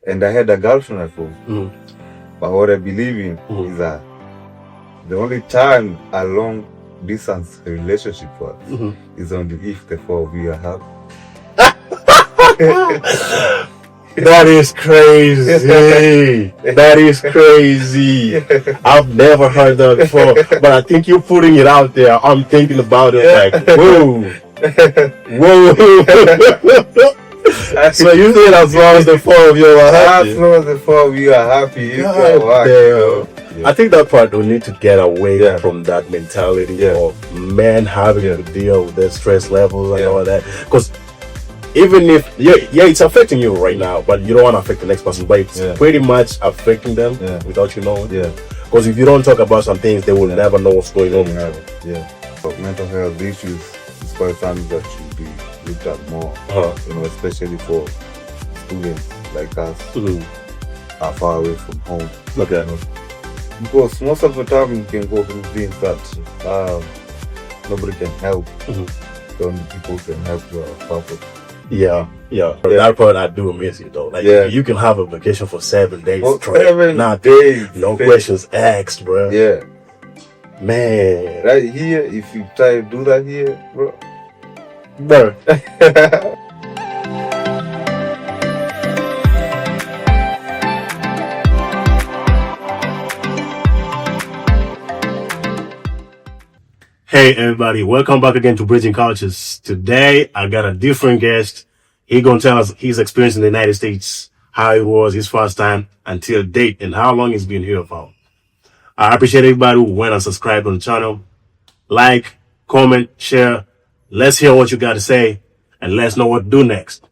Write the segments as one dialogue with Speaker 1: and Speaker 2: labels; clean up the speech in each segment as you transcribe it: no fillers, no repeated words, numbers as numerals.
Speaker 1: and I had a girlfriend at home. But what I believe in is that the only time a long distance relationship works is only if the four of you are happy.
Speaker 2: That is crazy. That is crazy. I've never heard that before, but I think you're putting it out there. I'm thinking about it like, whoa. So you said as long as the four of you are happy.
Speaker 1: As long as the four of you are happy, you can work.
Speaker 2: Yeah. I think that part we need to get away from that mentality of men having to deal with their stress levels and all that. Because even if it's affecting you right now, but you don't want to affect the next person, but it's pretty much affecting them without you knowing. Because if you don't talk about some things, they will never know what's going on.
Speaker 1: So mental health issues is quite something that should be looked at more. Especially for students like us who are far away from home. Because most of the time you can go through things that nobody can help. The only people who can help you are purpose.
Speaker 2: That part I do miss you though. Like you can have a vacation for 7 days straight.
Speaker 1: 7 days.
Speaker 2: No questions asked, bro. Man.
Speaker 1: Right here, if you try to do that here, bro.
Speaker 2: Hey everybody, welcome back again to Bridging Cultures. Today I got a different guest. He's gonna tell us his experience in the United States, how it was his first time until date, and how long he's been here for. I appreciate everybody who went and subscribed on the channel. Like, comment, share. Let's hear what you got to say, and let's know what to do next.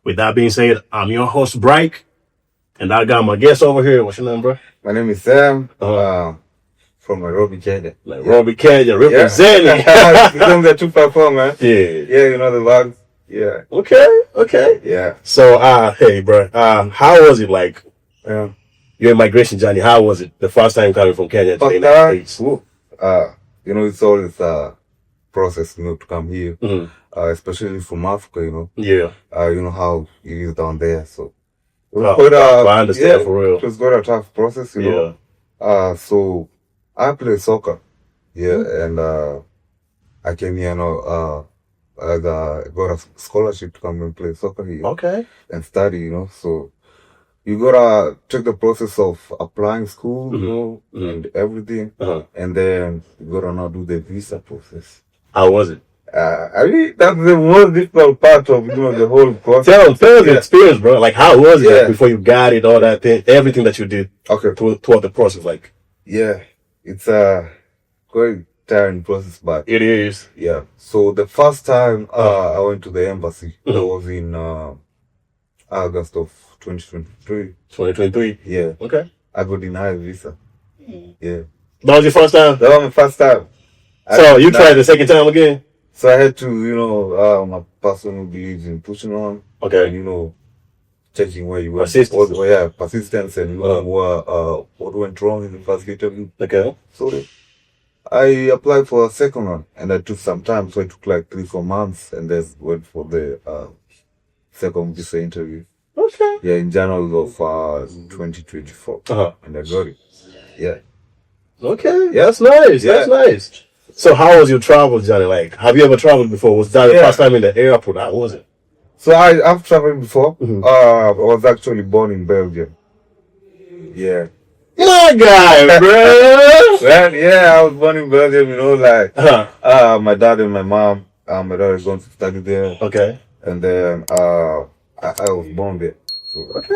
Speaker 2: With that being said, I'm your host, Bryke, and I got my guest over here. What's your name, bro?
Speaker 1: My name is Sam. From Nairobi, Kenya.
Speaker 2: Nairobi, Kenya, representing.
Speaker 1: You don't get too far from, man. Yeah, you know the vibes. Yeah.
Speaker 2: Okay.
Speaker 1: Yeah.
Speaker 2: So, hey, bro, how was it like? Your immigration journey, how was it the first time coming from Kenya to the United States?
Speaker 1: It's always a process, to come here, especially from Africa, you know how it is down there, so.
Speaker 2: I understand for real.
Speaker 1: It was quite a tough process, so I play soccer, and I came here, I got a scholarship to come and play soccer here. And study, so. You gotta take the process of applying school, and everything, and then you gotta now do the visa process.
Speaker 2: How was it?
Speaker 1: I mean, that's the most difficult part of the whole process.
Speaker 2: Tell us the experience, bro. Like, how was it like, before you got it, all that thing, everything that you did throughout the process, like? Yeah,
Speaker 1: it's quite tiring process, but
Speaker 2: it is.
Speaker 1: Yeah. So the first time I went to the embassy, that was in August of 2023.
Speaker 2: 2023?
Speaker 1: Yeah.
Speaker 2: Okay.
Speaker 1: I got denied visa. Yeah.
Speaker 2: That was your first time?
Speaker 1: That was my first time.
Speaker 2: So you tried the second time again?
Speaker 1: So I had to, my person who believes in pushing on. And, checking where you were. Persistence and what went wrong in the first interview.
Speaker 2: Okay.
Speaker 1: So I applied for a second one, and I took some time, so it took like 3-4 months, and then went for the second visa interview.
Speaker 2: Okay.
Speaker 1: Yeah, in January of 2024. And I got it. Yeah.
Speaker 2: Okay. That's nice. That's nice. So how was your travel journey like? Have you ever traveled before? Was that the first time in the airport? How was it?
Speaker 1: So I've traveled before. I was actually born in Belgium. Yeah.
Speaker 2: My guy, bro.
Speaker 1: Well, I was born in Belgium, my dad and my mom. My dad is going to study there.
Speaker 2: Okay.
Speaker 1: And then I was born there.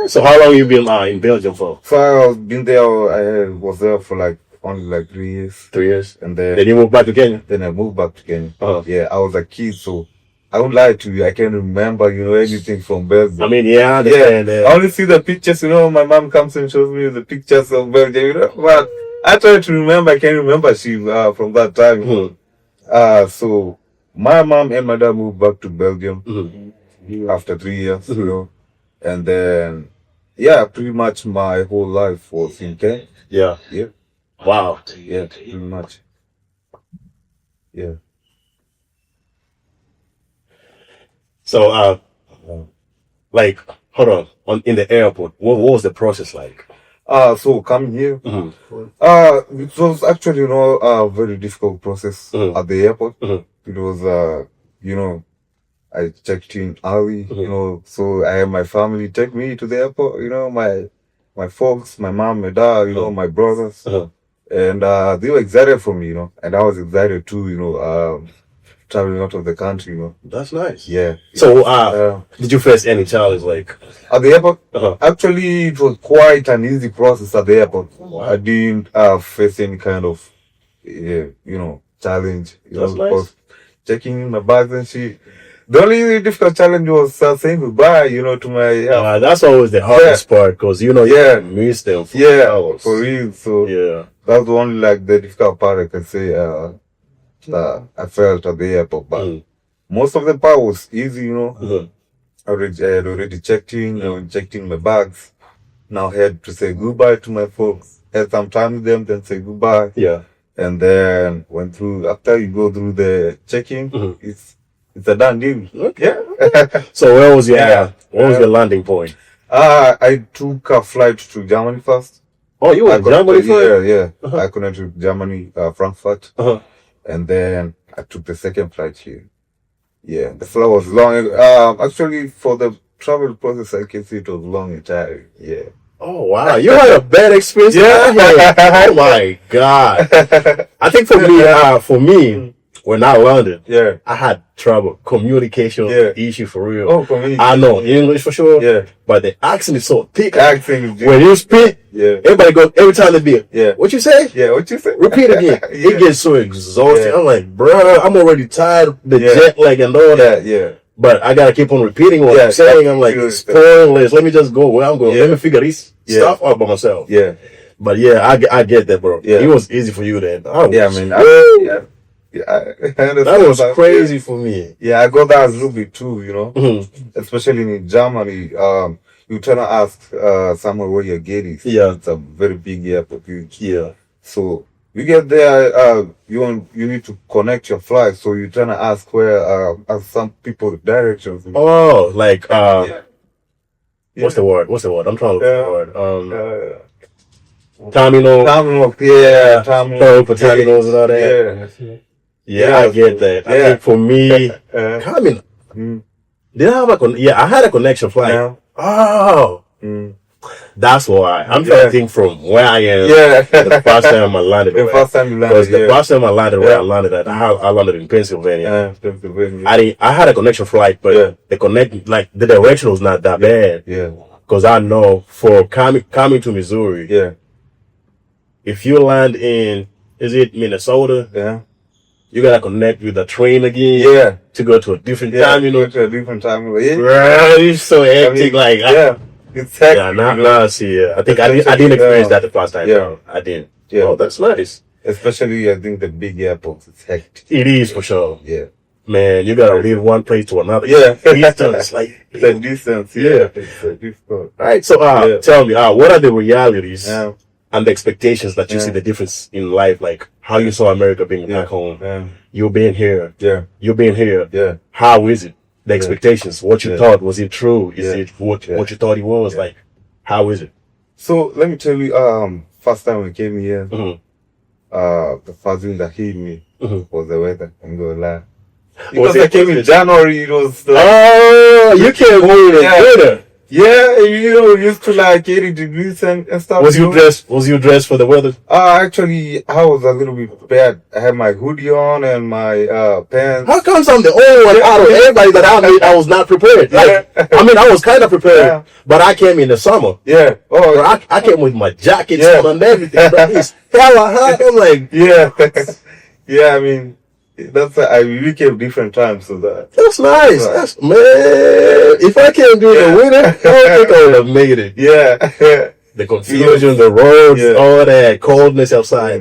Speaker 2: So how long you been in Belgium for?
Speaker 1: So I was there for only 3 years.
Speaker 2: 3 years?
Speaker 1: And then
Speaker 2: you moved back to Kenya?
Speaker 1: Then I moved back to Kenya. Yeah, I was a kid, so I won't lie to you, I can't remember, anything from Belgium.
Speaker 2: I mean, I understand.
Speaker 1: I only see the pictures, my mom comes and shows me the pictures of Belgium, but I try to remember, I can't remember from that time. So my mom and my dad moved back to Belgium after 3 years, and then, pretty much my whole life was in Kenya.
Speaker 2: Yeah. Wow.
Speaker 1: Yeah, pretty much. Yeah.
Speaker 2: So, hold on. In the airport, what was the process like?
Speaker 1: So coming here, it was actually, a very difficult process at the airport. It was, I checked in early, so I had my family take me to the airport, my folks, my mom, my dad, my brothers. And they were excited for me, and I was excited too, traveling out of the country,
Speaker 2: That's nice.
Speaker 1: Yeah.
Speaker 2: So, did you face any challenge like
Speaker 1: at the airport? Actually, it was quite an easy process at the airport. I didn't face any kind of, challenge.
Speaker 2: That's nice.
Speaker 1: Checking in my bags and shit. The only difficult challenge was saying goodbye, to my.
Speaker 2: That's always the hardest part because you miss them for hours.
Speaker 1: For real. So
Speaker 2: yeah,
Speaker 1: that's the only the difficult part I can say. That I felt at the airport, but most of the part was easy, I had already checked in, checked in my bags. Now I had to say goodbye to my folks. Had some time with them, then say goodbye.
Speaker 2: Yeah.
Speaker 1: And then went through, after you go through the checking, it's a done deal.
Speaker 2: Okay. Yeah. So where was your landing point?
Speaker 1: I took a flight to Germany first.
Speaker 2: Oh, you were in Germany first?
Speaker 1: Yeah. I connected to Germany, Frankfurt. And then I took the second flight here. Yeah, the flight was long. Actually, for the travel process, I can see it was long and tiring. Yeah.
Speaker 2: Oh, wow. You had a bad experience?
Speaker 1: Yeah.
Speaker 2: Oh, my God. I think for me, when I landed, I had trouble. Communication issue for real.
Speaker 1: Oh, for me.
Speaker 2: I know English for sure.
Speaker 1: Yeah.
Speaker 2: But the accent is so thick.
Speaker 1: Accent.
Speaker 2: When you speak, everybody goes, every time they be, what you say?
Speaker 1: Yeah, what you say?
Speaker 2: Repeat again. It gets so exhausting. I'm like, bro, I'm already tired of the jet lag and all that.
Speaker 1: Yeah.
Speaker 2: But I gotta keep on repeating what I'm saying. I'm like, it's pointless. Let me just go where I'm going. Let me figure this stuff out by myself.
Speaker 1: Yeah.
Speaker 2: But I get that, bro. Yeah. It was easy for you then. That was crazy for me.
Speaker 1: Yeah, I got that a little bit too, especially in Germany. You try to ask somewhere where your gate is.
Speaker 2: Yeah,
Speaker 1: it's a very big airport.
Speaker 2: Yeah.
Speaker 1: So you get there, you need to connect your flight. So you try to ask where some people directions.
Speaker 2: Oh, like what's the word? I'm trying to look for the word. Terminal.
Speaker 1: Yeah. Terminal.
Speaker 2: For terminals and all that. Yeah, I get that. I think for me, coming, did I have I had a connection flight.
Speaker 1: Yeah.
Speaker 2: Oh, that's why. I'm trying to think from where I am. The first time I landed.
Speaker 1: The first time you landed.
Speaker 2: The first time I landed where I landed at, I landed in Pennsylvania.
Speaker 1: Pennsylvania.
Speaker 2: I had a connection flight, but the direction was not that bad.
Speaker 1: Yeah.
Speaker 2: Because I know for coming to Missouri. If you land in, is it Minnesota?
Speaker 1: Yeah.
Speaker 2: You gotta connect with the train again. To go to a different time,
Speaker 1: to a different time.
Speaker 2: Bro, it's so hectic.
Speaker 1: It's hectic.
Speaker 2: I think I didn't experience that the first time. Yeah. I didn't. Yeah. Oh, that's nice.
Speaker 1: Especially, I think the big airports, it's hectic.
Speaker 2: It is for sure.
Speaker 1: Yeah.
Speaker 2: Man, you gotta leave one place to another.
Speaker 1: Yeah.
Speaker 2: Distance,
Speaker 1: it's a distance. Yeah. It's a distance.
Speaker 2: Alright, so tell me, what are the realities and the expectations that you see the difference in life, like how you saw America being back home, you being here, you being here, how is it? The expectations, what you thought, was it true? Is it what you thought it was? Like, how is it?
Speaker 1: So let me tell you, first time we came here, the first thing that hit me was the weather. I'm gonna lie. Because I came in January, it was like,
Speaker 2: you came in winter.
Speaker 1: Yeah, used to like 80 degrees and stuff.
Speaker 2: Was you dressed for the weather?
Speaker 1: Actually, I was a little bit bad. I had my hoodie on and my pants.
Speaker 2: How comes I'm the only one out of everybody that I made, I was not prepared? I was kind of prepared, but I came in the summer.
Speaker 1: Yeah. Oh,
Speaker 2: bro, I came with my jackets on and everything. Bro, it's hella hot. I'm like,
Speaker 1: yeah, we came different times, so
Speaker 2: that's nice. That's, man, if I can't do the winter, I don't think I would have made it.
Speaker 1: Yeah.
Speaker 2: The confusion, the roads, all that coldness outside.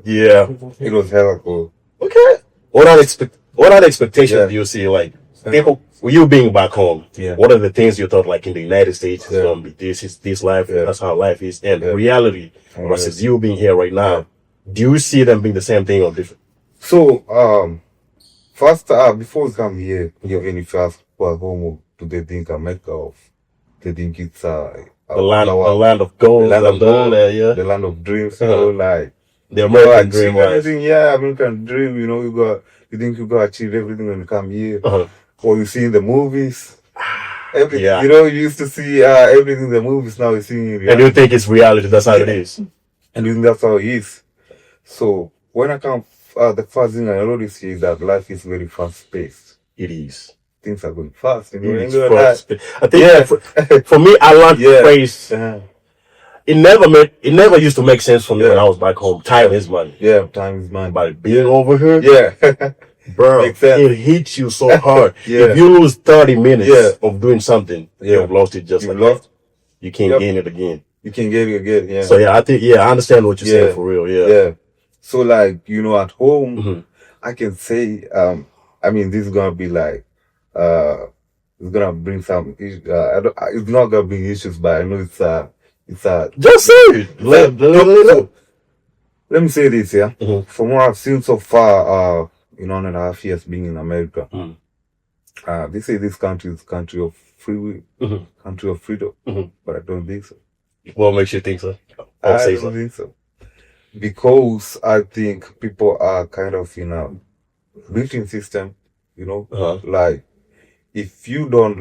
Speaker 2: Yeah.
Speaker 1: It was hella cold.
Speaker 2: Okay. What are the expectations do you see? Like people, you being back home, what are the things you thought like in the United States is gonna be this life, that's how life is, and reality versus you being here right now. Do you see them being the same thing or different?
Speaker 1: So, first, before we come here, when you first go home, do they think America of they think it's
Speaker 2: a land of gold,
Speaker 1: the land of gold,
Speaker 2: yeah,
Speaker 1: the land of dreams, you know, like
Speaker 2: the American dream,
Speaker 1: everything, yeah, American dream, you know, you think you gotta achieve everything when you come here, or you see in the movies. You know, you used to see everything in the movies, now you see in reality.
Speaker 2: And you think it's reality, that's how it is.
Speaker 1: And you think that's how it is. So, when I come, the first thing I notice here is that life is very fast-paced.
Speaker 2: It is.
Speaker 1: Things are going fast. You know,
Speaker 2: I think for me, I learned the phrase. It never used to make sense for me when I was back home. Time is money.
Speaker 1: Yeah, time is money.
Speaker 2: But being over here, bro, it hits you so hard. If you lose 30 minutes of doing something, you've lost it just like that. You can't gain it again.
Speaker 1: You can get it again, yeah.
Speaker 2: So I think, I understand what you're saying for real,
Speaker 1: yeah. So like, you know, at home, I can say, I mean, this is gonna be like, it's gonna bring some, it's not gonna bring issues, but I know it's
Speaker 2: just say it.
Speaker 1: Let me say this, yeah. From what I've seen so far, in 1.5 years being in America, they say this country is a country of free will, country of freedom, but I don't think so.
Speaker 2: What makes you think so?
Speaker 1: I don't think so. Because I think people are kind of in a built-in system, you know, like if you don't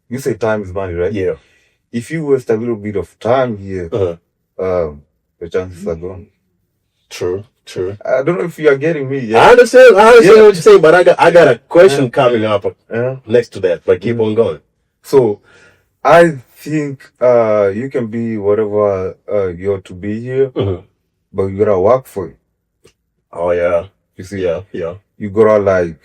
Speaker 1: you say time is money, right?
Speaker 2: Yeah.
Speaker 1: If you waste a little bit of time here, the chances are gone.
Speaker 2: True.
Speaker 1: I don't know if you are getting me. Yeah.
Speaker 2: I understand what you're saying, but I got a question coming up next to that. But keep on going.
Speaker 1: So, I think you can be whatever you're to be here, but you gotta work for it.
Speaker 2: Oh yeah.
Speaker 1: You see?
Speaker 2: Yeah.
Speaker 1: You gotta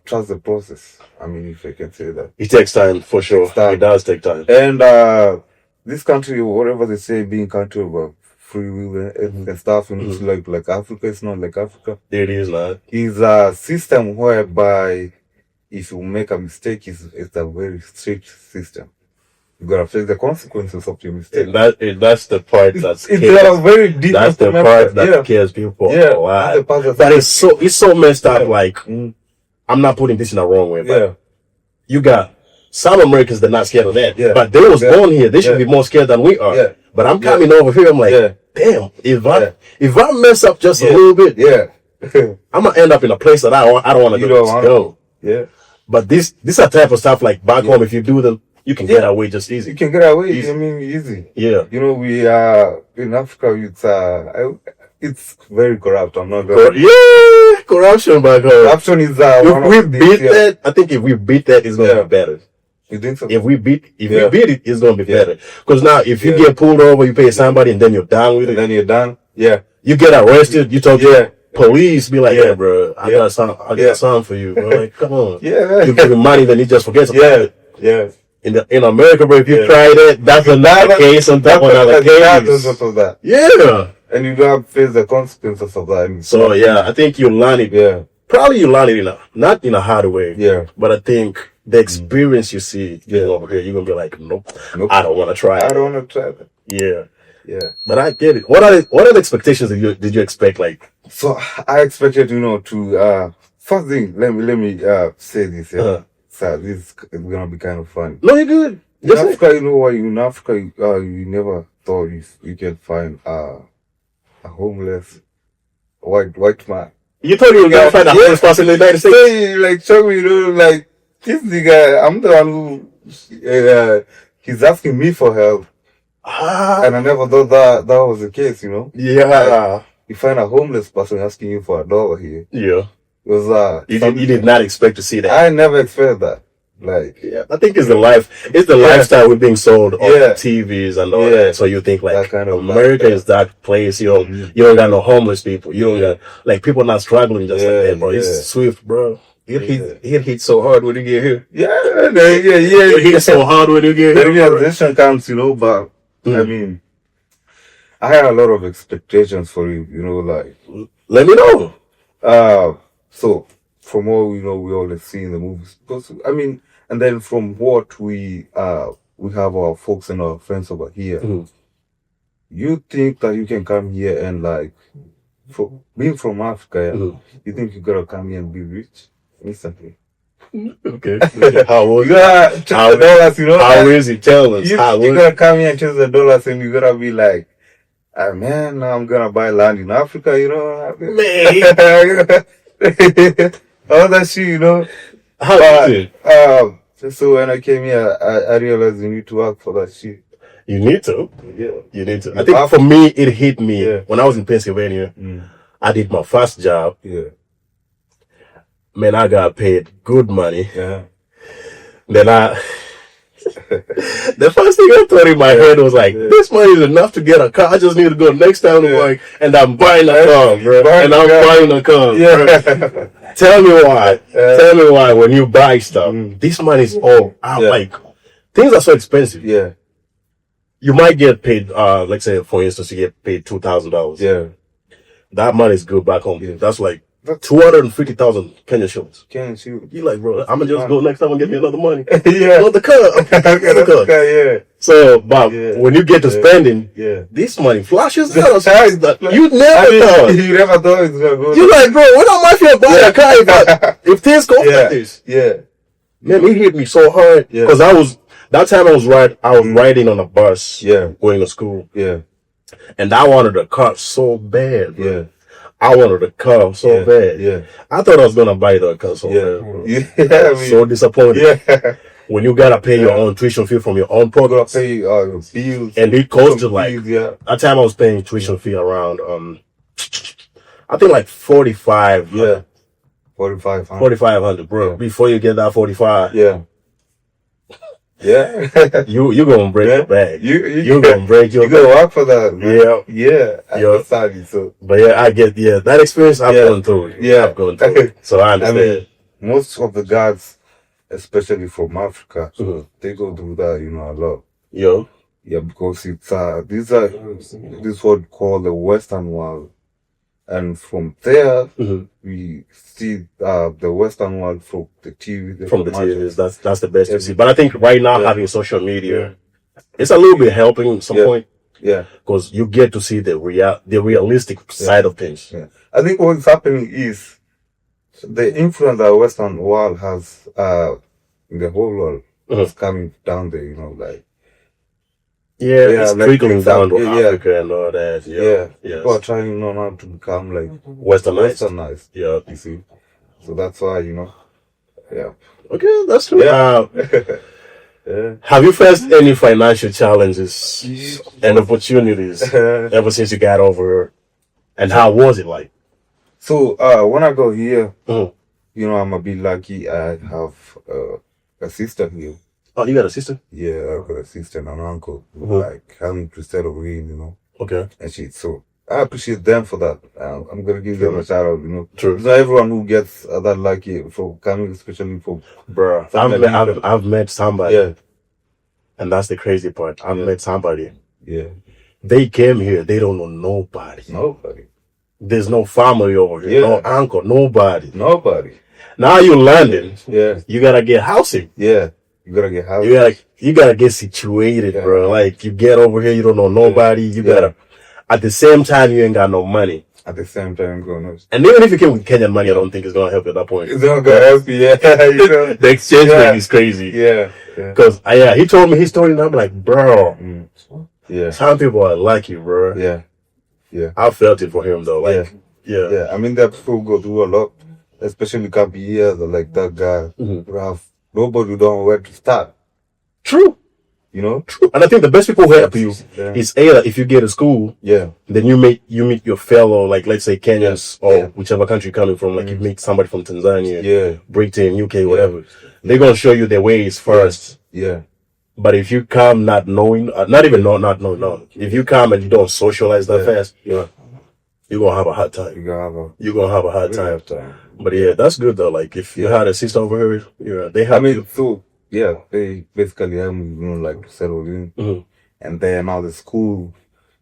Speaker 1: trust the process. I mean, if I can say that.
Speaker 2: It takes time for sure. It does take time.
Speaker 1: And this country, whatever they say, being country of free will and stuff, you know, it's like Africa. It's not like Africa.
Speaker 2: It is not.
Speaker 1: It's a system whereby if you make a mistake, it's a very strict system. You gotta face the consequences of your mistake.
Speaker 2: That's the part that's
Speaker 1: it's a very deep.
Speaker 2: That's the part that scares people.
Speaker 1: Yeah,
Speaker 2: a lot. But it's so messed up. Like I'm not putting this in the wrong way. But you got some Americans that are not scared of that. Yeah. But they was born here. They should be more scared than we are. Yeah. But I'm coming over here. I'm like, damn. If I mess up just a little bit, I'm gonna end up in a place that I don't want to go.
Speaker 1: Yeah.
Speaker 2: But this are type of stuff like back home. If you do them, you can get away just easy.
Speaker 1: You can get away. Easy. I mean, easy.
Speaker 2: Yeah.
Speaker 1: You know, we are in Africa. It's very corrupt. I'm not gonna.
Speaker 2: Corruption back home.
Speaker 1: Corruption is
Speaker 2: if we beat that, I think if we beat that, it's gonna be better.
Speaker 1: You think so?
Speaker 2: If we beat it, it's gonna be better. Because now, if you get pulled over, you pay somebody, and then you're done with it.
Speaker 1: Then you're done. Yeah.
Speaker 2: You get arrested. You talk to police. Be like, yeah, bro, I got something for you, bro. Like, come on. You give him money, then he just forgets about it.
Speaker 1: Yeah.
Speaker 2: In America, bro, if you try that, that's another case on top of another case. Yeah.
Speaker 1: And you gotta face the consequences of that.
Speaker 2: So I think you learn it.
Speaker 1: Yeah.
Speaker 2: Probably you learn it not in a hard way.
Speaker 1: Yeah.
Speaker 2: But I think the experience you see over here, you're gonna be like, nope. I don't want to try it.
Speaker 1: I don't want to try that.
Speaker 2: Yeah. But I get it. What are the expectations did you expect? Like,
Speaker 1: so I expected, to first thing. Let me say this. So this is gonna be kind of fun.
Speaker 2: No, you're good.
Speaker 1: In Africa, you know why? In Africa, you never thought you can find a homeless white man.
Speaker 2: You thought you were gonna find a homeless person in the United States?
Speaker 1: Hey, like, show me, like this nigga. I'm the one who he's asking me for help, and I never thought that was the case.
Speaker 2: Yeah.
Speaker 1: You find a homeless person asking you for $1 here.
Speaker 2: Yeah.
Speaker 1: It was
Speaker 2: you did not expect to see that.
Speaker 1: I never expected that. Like,
Speaker 2: I think it's the lifestyle we're being sold on TVs and all that. So you think like kind of America is that place, you don't got no homeless people. You don't got like people not struggling just like that, bro. It's swift, bro. It hits so hard when you get here. It hits so hard when you get here.
Speaker 1: The realization comes, but I mean, I had a lot of expectations for you, like.
Speaker 2: Let me know.
Speaker 1: So from what we always see in the movies, because I mean, and then from what we have our folks and our friends over here, you think that you can come here and like, being from Africa, you think you gotta come here and be rich instantly?
Speaker 2: Okay. How was
Speaker 1: You gotta choose the dollars, you know.
Speaker 2: How is it? Tell us.
Speaker 1: You gotta come here and choose the dollars, and you gotta be like, ah, man, now I'm gonna buy land in Africa, you know.
Speaker 2: Man.
Speaker 1: All that shit, you know.
Speaker 2: How is it?
Speaker 1: So when I came here, I realized you need to work for that shit.
Speaker 2: You need to.
Speaker 1: Yeah.
Speaker 2: You need to. I think for me, it hit me when I was in Pennsylvania. I did my first job.
Speaker 1: Yeah.
Speaker 2: Man, I got paid good money.
Speaker 1: Yeah.
Speaker 2: Then the first thing I thought in my head was like, this money is enough to get a car. I just need to go next time to work, and I'm buying a car, bro. And I'm buying a car. Yeah. Bro. Tell me why. Tell me why when you buy stuff, this money is all out. Like, things are so expensive.
Speaker 1: Yeah.
Speaker 2: You might get paid, let's say, for instance, you get paid $2,000.
Speaker 1: Yeah.
Speaker 2: That money is good back home.
Speaker 1: Yeah.
Speaker 2: That's like 250,000 Kenyan shillings.
Speaker 1: Kenyan shillings.
Speaker 2: You like, bro, I'm gonna just go next time and get me another money.
Speaker 1: Yeah.
Speaker 2: Another car. Another car.
Speaker 1: Yeah.
Speaker 2: So, but when you get to spending, this money flashes out. You never thought.
Speaker 1: You never thought it was gonna go.
Speaker 2: You like, bro, when am I feel buy a car if things go like this?
Speaker 1: Yeah.
Speaker 2: Man, it hit me so hard because that time I was riding on a bus. Going to school.
Speaker 1: Yeah.
Speaker 2: And I wanted a car so bad. Bro.
Speaker 1: Yeah.
Speaker 2: I wanted a car so bad.
Speaker 1: Yeah.
Speaker 2: I thought I was gonna buy the car so bad. Bro.
Speaker 1: Yeah.
Speaker 2: I was so disappointed.
Speaker 1: Yeah.
Speaker 2: When you gotta pay your own tuition fee from your own pocket.
Speaker 1: You gotta pay bills.
Speaker 2: And it cost you like that time I was paying tuition fee around I think like 45.
Speaker 1: Yeah. 4,500.
Speaker 2: 4,500, bro. Before you get that 45.
Speaker 1: Yeah. Yeah.
Speaker 2: you gonna break your back. You gonna break your back.
Speaker 1: You gotta work for that, man.
Speaker 2: Yeah.
Speaker 1: Yeah. So.
Speaker 2: But I get that experience I've gone through.
Speaker 1: Yeah.
Speaker 2: I've gone through it. So I understand.
Speaker 1: I mean, most of the guards, especially from Africa, they go through that, a lot. Yeah, because it's this is what we call the Western world. And from there, we see the Western world from the TV.
Speaker 2: From the TV, that's the best you see. But I think right now having social media, it's a little bit helping at some point.
Speaker 1: Yeah,
Speaker 2: because you get to see the realistic side of things.
Speaker 1: Yeah, I think what's happening is the influence that Western world has in the whole world is coming down there.
Speaker 2: It's trickling down to Africa and all that.
Speaker 1: People are trying now to become like
Speaker 2: westernized.
Speaker 1: Yeah, you see. So that's why,
Speaker 2: Okay, that's true. Have you faced any financial challenges and opportunities ever since you got over here? And how was it like?
Speaker 1: So when I go here, I'm a bit lucky. I have a sister here.
Speaker 2: Oh, you got a sister?
Speaker 1: Yeah, I've got a sister and an uncle who helping to settle in,
Speaker 2: Okay.
Speaker 1: And shit. So I appreciate them for that. I'm gonna give them a shout out,
Speaker 2: True.
Speaker 1: It's not everyone who gets that lucky for coming, especially from
Speaker 2: bruh. I've met somebody. And that's the crazy part. I've met somebody.
Speaker 1: Yeah.
Speaker 2: They came here, they don't know nobody. There's no family over here, no uncle, nobody. Now you landing. You gotta get housing.
Speaker 1: You gotta get housing.
Speaker 2: You gotta get situated, bro. Like you get over here, you don't know nobody. You gotta. At the same time, you ain't got no money.
Speaker 1: At the same time,
Speaker 2: and even if you came with Kenyan money, I don't think it's gonna help you at that point.
Speaker 1: It's not gonna help you.
Speaker 2: The exchange rate is crazy. Because he told me his story, and I'm like, bro. Some people are lucky, bro. I felt it for him though. Like,
Speaker 1: I mean, that people go through a lot, especially Kabia, like that guy, Ralph. Nobody don't know where to start.
Speaker 2: True.
Speaker 1: True.
Speaker 2: And I think the best people who help you is either if you get to school, then you meet your fellow, like let's say Kenyans or whichever country you're coming from, like you meet somebody from Tanzania, Britain, UK, whatever. They're gonna show you their ways first. But if you come not knowing, not knowing, if you come and you don't socialize that fast, you're gonna have a hard time. You're gonna have a hard time. But that's good though. Like if you had a sister over here, they have.
Speaker 1: They basically help me, like settle in, and then now the school,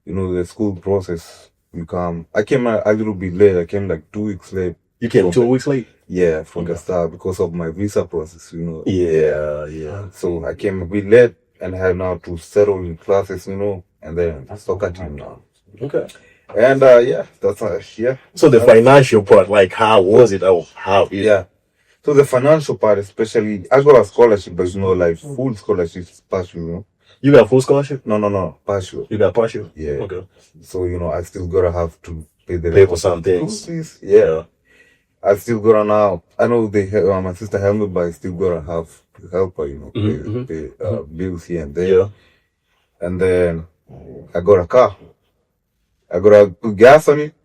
Speaker 1: the school process. I came a little bit late. I came like 2 weeks late.
Speaker 2: You came 2 weeks late?
Speaker 1: Yeah, from the start because of my visa process.
Speaker 2: Yeah.
Speaker 1: So I came a bit late and I had now to settle in classes, and then soccer team now.
Speaker 2: Okay.
Speaker 1: And that's
Speaker 2: So the financial part, like how was it? How?
Speaker 1: So the financial part, especially, I got a scholarship, but like full scholarship, partial.
Speaker 2: You got full scholarship?
Speaker 1: No, partial.
Speaker 2: You got partial?
Speaker 1: Yeah.
Speaker 2: Okay.
Speaker 1: So I still gotta have to
Speaker 2: pay for some things.
Speaker 1: Yeah. I still gotta now. I know my sister helped me, but I still gotta have to help her. Pay bills here and there.
Speaker 2: Yeah.
Speaker 1: And then I got a car. I gotta put gas on it.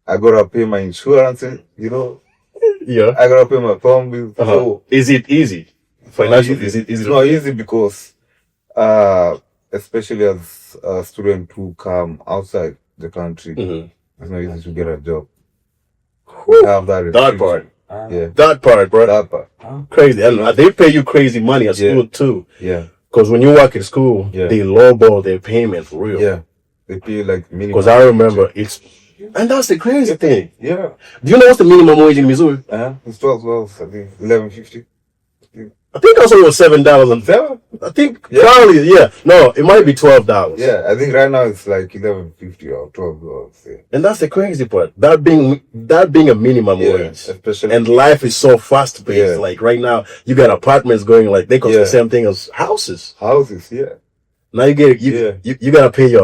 Speaker 1: I gotta pay my insurance.
Speaker 2: Yeah.
Speaker 1: I gotta pay my phone bill.
Speaker 2: So is it easy? Financially, is it easy?
Speaker 1: It's not easy because, especially as a student who come outside the country, it's not easy to get a job. We have
Speaker 2: that part.
Speaker 1: Yeah.
Speaker 2: That part, bro.
Speaker 1: That part.
Speaker 2: Crazy. And they pay you crazy money at school too.
Speaker 1: Yeah.
Speaker 2: Because when you work at school, they lowball their payment for real.
Speaker 1: Yeah. They pay like minimum.
Speaker 2: Because I remember and that's the crazy thing.
Speaker 1: Yeah.
Speaker 2: Do you know what's the minimum wage in Missouri?
Speaker 1: It's $12, I think. $11.50.
Speaker 2: I think also it was $7 and
Speaker 1: $7.
Speaker 2: I think probably no, it might be $12.
Speaker 1: Yeah, I think right now it's like $11.50 or $12. Yeah.
Speaker 2: And that's the crazy part. That being a minimum wage,
Speaker 1: especially,
Speaker 2: and life is so fast paced. Yeah. Like right now, you got apartments going like they cost the same thing as houses.
Speaker 1: Houses, yeah.
Speaker 2: Now you get you gotta pay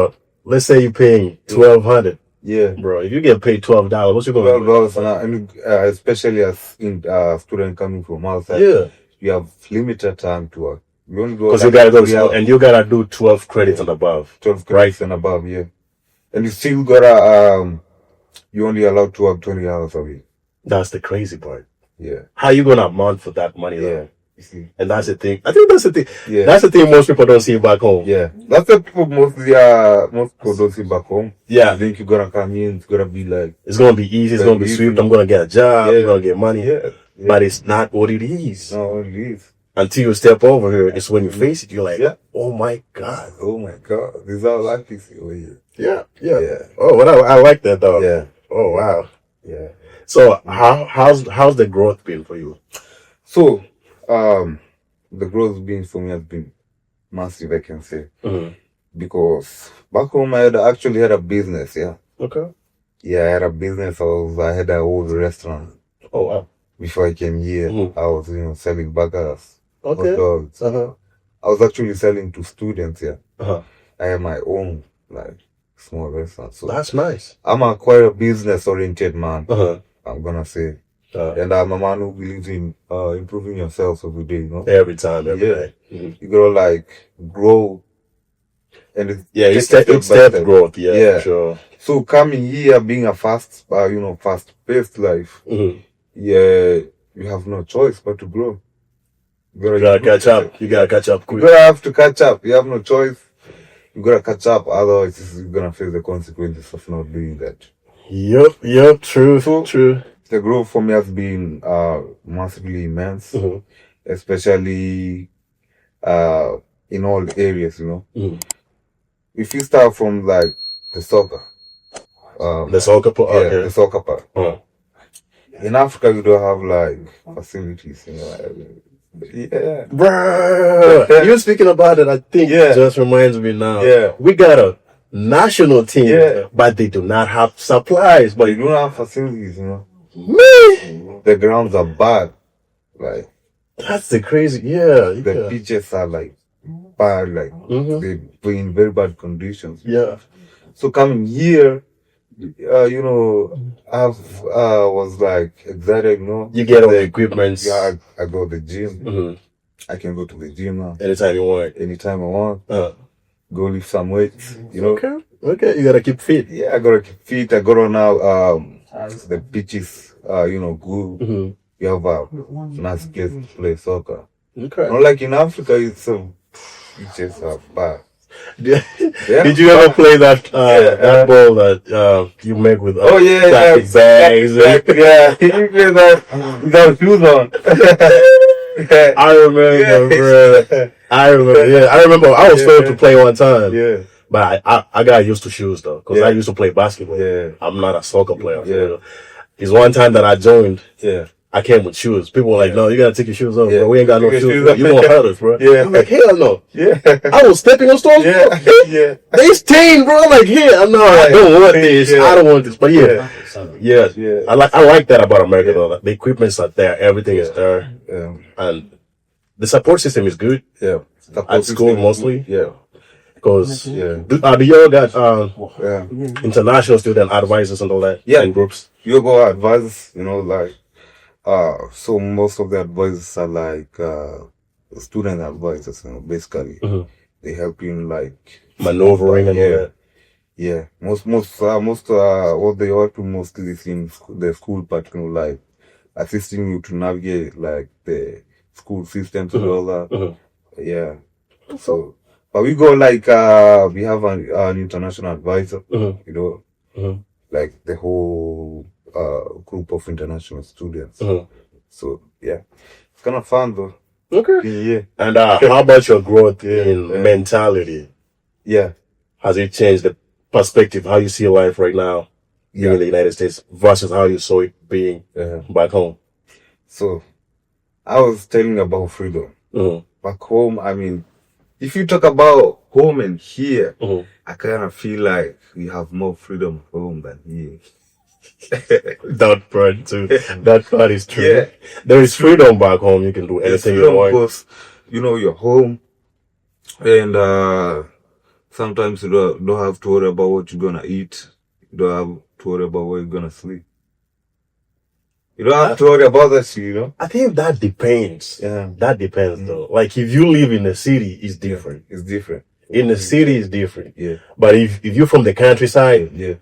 Speaker 2: let's say you're paying $1,200.
Speaker 1: Yeah,
Speaker 2: bro. If you get paid $12, what's you gonna do?
Speaker 1: $12 and especially as in student coming from outside.
Speaker 2: Yeah.
Speaker 1: You have limited time to work.
Speaker 2: Because you gotta go to school and you gotta do 12 credits and above.
Speaker 1: 12 credits and above, yeah. And you still gotta, you're only allowed to work 20 hours a week.
Speaker 2: That's the crazy part.
Speaker 1: Yeah.
Speaker 2: How you gonna amount for that money though?
Speaker 1: Yeah. You see.
Speaker 2: And that's the thing. I think that's the thing.
Speaker 1: Yeah.
Speaker 2: That's the thing most people don't see back home.
Speaker 1: Yeah. That's the people most people don't see back home.
Speaker 2: Yeah.
Speaker 1: I think you're gonna come in, it's gonna be like,
Speaker 2: it's gonna be easy, it's gonna be sweet, I'm gonna get a job, I'm gonna get money.
Speaker 1: Yeah.
Speaker 2: But it's not what it is.
Speaker 1: No, it is.
Speaker 2: Until you step over here, it's when you face it, you're like, oh my God.
Speaker 1: Oh my God. This is how life is over here.
Speaker 2: Yeah. Oh, I like that though.
Speaker 1: Yeah.
Speaker 2: Oh wow.
Speaker 1: Yeah.
Speaker 2: So how's the growth been for you?
Speaker 1: So, the growth been for me has been massive, I can say. Because back home I actually had a business, yeah.
Speaker 2: Okay.
Speaker 1: Yeah, I had a business. I had an old restaurant.
Speaker 2: Oh wow.
Speaker 1: Before I came here, I was, selling burgers, hot dogs. I was actually selling to students, yeah. I have my own, small restaurant. So
Speaker 2: that's nice.
Speaker 1: I'm quite a business-oriented man, I'm gonna say. And I'm a man who believes in improving yourself every day,
Speaker 2: Every time, every day.
Speaker 1: You gotta, grow. And
Speaker 2: it's step growth, for sure.
Speaker 1: So coming here, being a fast-paced life, you have no choice but to grow.
Speaker 2: You gotta catch up. You gotta catch up quick.
Speaker 1: You gotta have to catch up. You have no choice. You gotta catch up. Otherwise, you're gonna face the consequences of not doing that.
Speaker 2: Yep. True.
Speaker 1: The growth for me has been massively immense, especially in all areas. If you start from the soccer,
Speaker 2: the soccer part,
Speaker 1: the soccer part. In Africa, we don't have facilities, Yeah.
Speaker 2: Bruh, you speaking about it, I think it just reminds me now.
Speaker 1: Yeah.
Speaker 2: We got a national team, but they do not have supplies.
Speaker 1: But you don't have facilities,
Speaker 2: Man.
Speaker 1: The grounds are bad.
Speaker 2: That's the crazy, The
Speaker 1: pitches are bad, they play in very bad conditions.
Speaker 2: Yeah.
Speaker 1: So coming here, I was excited,
Speaker 2: You get all the equipment.
Speaker 1: Yeah, I go to the gym. I can go to the gym now.
Speaker 2: Anytime you want.
Speaker 1: Anytime I want. Go lift some weights,
Speaker 2: Okay, you gotta keep fit.
Speaker 1: Yeah, I gotta keep fit. I gotta now, the pitches, good. You have a nice place to play soccer.
Speaker 2: Okay.
Speaker 1: Not like in Africa, pitches are bad.
Speaker 2: Did you ever play that ball that you make with plastic bags?
Speaker 1: You play that without shoes on.
Speaker 2: I remember, bro. I remember. I was failed to play one time.
Speaker 1: Yeah.
Speaker 2: But I got used to shoes though, because I used to play basketball.
Speaker 1: Yeah.
Speaker 2: I'm not a soccer player. It's one time that I joined.
Speaker 1: Yeah.
Speaker 2: I came with shoes. People were like, no, you gotta take your shoes off,
Speaker 1: Yeah.
Speaker 2: bro. We ain't got no
Speaker 1: Take your
Speaker 2: shoes.
Speaker 1: shoes off.
Speaker 2: You gonna hurt us, bro.
Speaker 1: Yeah.
Speaker 2: I'm like, hell no.
Speaker 1: Yeah.
Speaker 2: I was stepping on stores.
Speaker 1: Yeah.
Speaker 2: Bro.
Speaker 1: Yeah.
Speaker 2: They stained, bro. I'm like, here, no, I don't want this.
Speaker 1: Yeah.
Speaker 2: I don't want this. But yeah. I like that about America though. The equipments are there, everything is there, and the support system is good.
Speaker 1: Yeah.
Speaker 2: At school mostly.
Speaker 1: Yeah.
Speaker 2: Because
Speaker 1: Yeah.
Speaker 2: do y'all got international student advisors and all that?
Speaker 1: Yeah.
Speaker 2: In groups.
Speaker 1: You go advisors, you know, like so most of the advisors are like student advisors, you know, basically. They help you in like
Speaker 2: maneuvering and all that.
Speaker 1: Yeah, most what they ought to mostly is in the school part, you know, like assisting you to navigate like the school systems and all that. Yeah. So, but we go like we have an international advisor, you know, like the whole group of international students. So yeah, it's kind of fun though.
Speaker 2: Okay.
Speaker 1: Yeah.
Speaker 2: And how about your growth in mentality?
Speaker 1: Yeah.
Speaker 2: Has it changed the perspective, how you see life right now being in the United States versus how you saw it being back home?
Speaker 1: So, I was telling about freedom. Back home, I mean, if you talk about home and here, I kind of feel like we have more freedom at home than here.
Speaker 2: That part too. That part is true.
Speaker 1: Yeah.
Speaker 2: There is freedom back home. You can do anything you want.
Speaker 1: Because, you know, you're home and sometimes you don't have to worry about what you're gonna eat. You don't have to worry about where you're gonna sleep. You don't have to worry about that shit, you know?
Speaker 2: I think that depends.
Speaker 1: Yeah.
Speaker 2: That depends though. Like if you live in the city, it's different.
Speaker 1: It's different.
Speaker 2: In the city, it's different.
Speaker 1: Yeah.
Speaker 2: But if you're from the countryside,
Speaker 1: Yeah.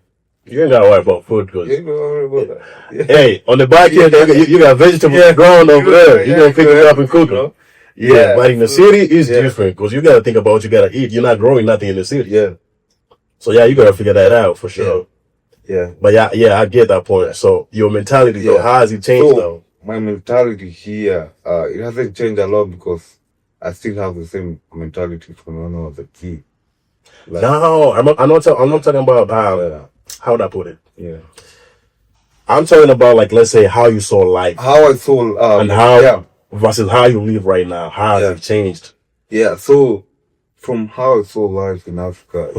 Speaker 2: you ain't gotta worry about food because
Speaker 1: You don't worry about that. Yeah.
Speaker 2: hey, on the back end, you got vegetables growing over there. You're gonna pick them up and cook them.
Speaker 1: You know?
Speaker 2: Yeah, but in the city, it's different because you gotta think about what you gotta eat. You're not growing nothing in the city.
Speaker 1: Yeah.
Speaker 2: So yeah, you gotta figure that out for sure.
Speaker 1: Yeah.
Speaker 2: But yeah, I get that point. So your mentality though, how has it changed though?
Speaker 1: My mentality here, it hasn't changed a lot because I still have the same mentality from when I was a kid. Like,
Speaker 2: No, I'm not talking about how would I put it?
Speaker 1: yeah.
Speaker 2: I'm talking about like let's say how you saw life
Speaker 1: How I saw
Speaker 2: and how versus how you live right now. How has it changed?
Speaker 1: Yeah, so from how I saw life in Africa,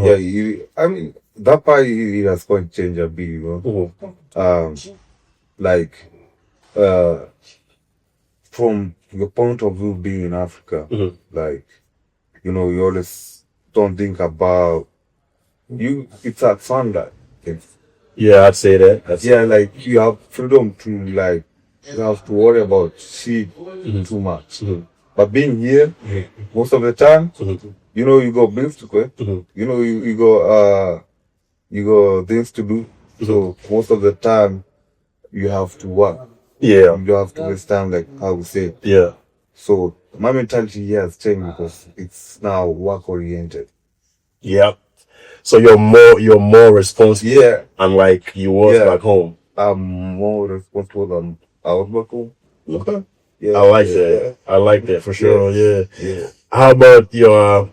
Speaker 1: I mean that part it has quite changed a bit, you know. Like from your point of view being in Africa, like, you know, you always don't think about it's a fun that
Speaker 2: Yeah, I'd say that.
Speaker 1: like you have freedom to like you have to worry about shit too much. But being here, most of the time, you know, you got bills to pay. You know, you got things to do. So most of the time, you have to work.
Speaker 2: Yeah.
Speaker 1: You have to waste time, like how we say.
Speaker 2: Yeah.
Speaker 1: So my mentality here has changed because it's now work oriented.
Speaker 2: Yep. So you're more responsible.
Speaker 1: Yeah.
Speaker 2: Unlike you was back home.
Speaker 1: I'm more responsible than I was back home.
Speaker 2: Okay.
Speaker 1: Yeah.
Speaker 2: I like that. I like that for sure. Yeah.
Speaker 1: Yeah.
Speaker 2: How about your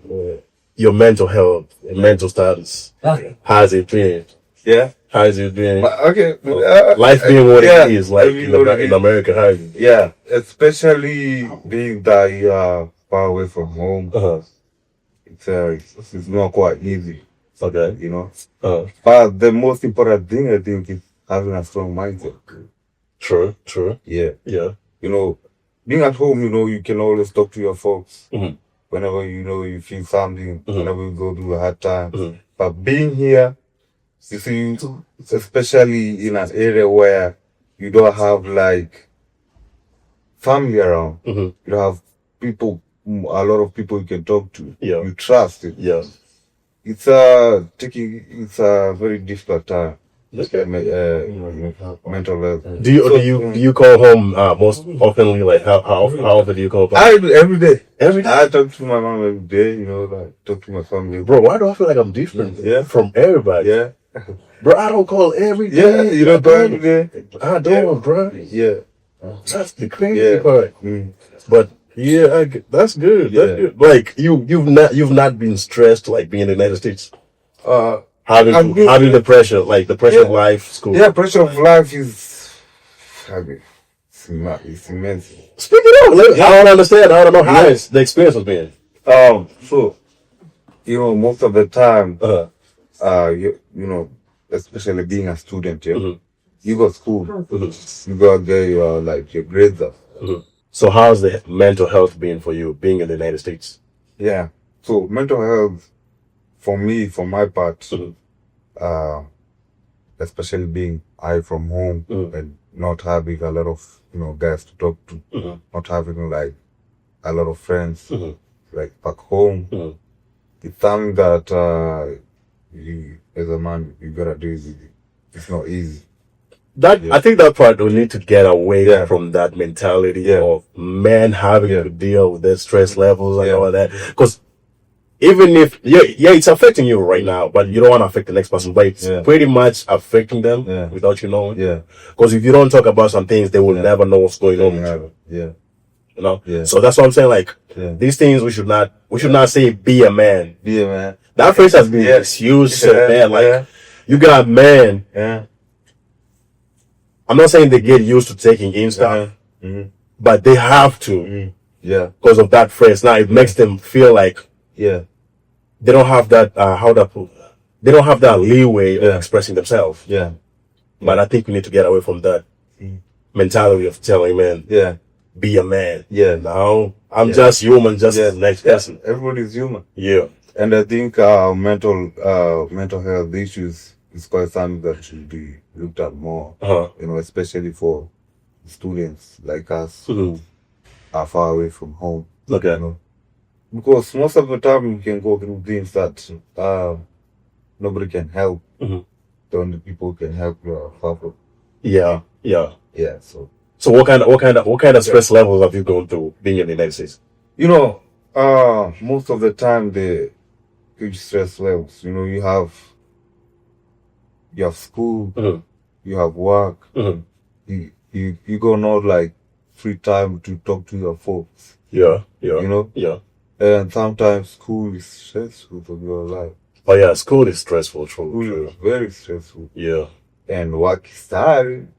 Speaker 2: mental health and mental status? How's it been?
Speaker 1: Yeah.
Speaker 2: How's it been?
Speaker 1: Okay.
Speaker 2: Life being what it is, like in America, how is it?
Speaker 1: Yeah, especially being that you are far away from home. It's not quite easy.
Speaker 2: Okay.
Speaker 1: You know. But the most important thing I think is having a strong mindset.
Speaker 2: True.
Speaker 1: Yeah.
Speaker 2: Yeah.
Speaker 1: You know, being at home, you know, you can always talk to your folks whenever you know you feel something, whenever you go through a hard time. But being here, you see, especially in an area where you don't have like family around, you don't have people, a lot of people you can talk to, you trust it.
Speaker 2: Yeah.
Speaker 1: It's a very difficult time. Mental health.
Speaker 2: Do you call home most oftenly? Like how often do you call home?
Speaker 1: I do every day.
Speaker 2: Every day.
Speaker 1: I talk to my mom every day. You know, like talk to my family.
Speaker 2: Bro, why do I feel like I'm different? From everybody.
Speaker 1: Yeah.
Speaker 2: Bro, I don't call every day.
Speaker 1: Yeah, you don't call every day.
Speaker 2: I don't, bro.
Speaker 1: Yeah.
Speaker 2: That's the crazy part. But yeah, that's good.
Speaker 1: Yeah.
Speaker 2: That's good. Like you've not been stressed like being in the United States. Having the pressure, like the pressure of life, school.
Speaker 1: Yeah, pressure of life is, I mean, it's immense.
Speaker 2: Speaking of, I don't understand. I don't know how the experience has been.
Speaker 1: So most of the time, you know, especially being a student, you go to school, you go get your grades up.
Speaker 2: So how's the mental health been for you being in the United States?
Speaker 1: Yeah. So mental health for me, for my part, especially being from home and not having a lot of guys to talk to, not having like a lot of friends like back home. It's something that you as a man you gotta do. It's not easy.
Speaker 2: I think that part we need to get away from that mentality of men having to deal with their stress levels and all that. Because even if it's affecting you right now, but you don't want to affect the next person, but it's pretty much affecting them without you knowing. Because if you don't talk about some things, they will never know what's going on. You know? So that's what I'm saying. Like these things we should not say be a man.
Speaker 1: Be a man.
Speaker 2: That phrase has been misused, man. Like you got men. I'm not saying they get used to taking in stuff, but they have to. Because of that phrase. Now it makes them feel like they don't have that they don't have that leeway of expressing themselves. But I think we need to get away from that mentality of telling men, be a man. Now I'm just human, just the next person.
Speaker 1: Everybody's human.
Speaker 2: And
Speaker 1: I think mental health issues is quite something that should be looked at more. Especially for students like us who are far away from home. Because most of the time you can go through things that nobody can help. The only people who can help you are far from.
Speaker 2: So what kind of stress levels have you gone through being in the United States?
Speaker 1: Most of the time the huge stress levels. You have school, you have work, you go not like free time to talk to your folks. And sometimes school is stressful for your life.
Speaker 2: Oh yeah, school is stressful, true.
Speaker 1: School is very stressful. And work is tiring.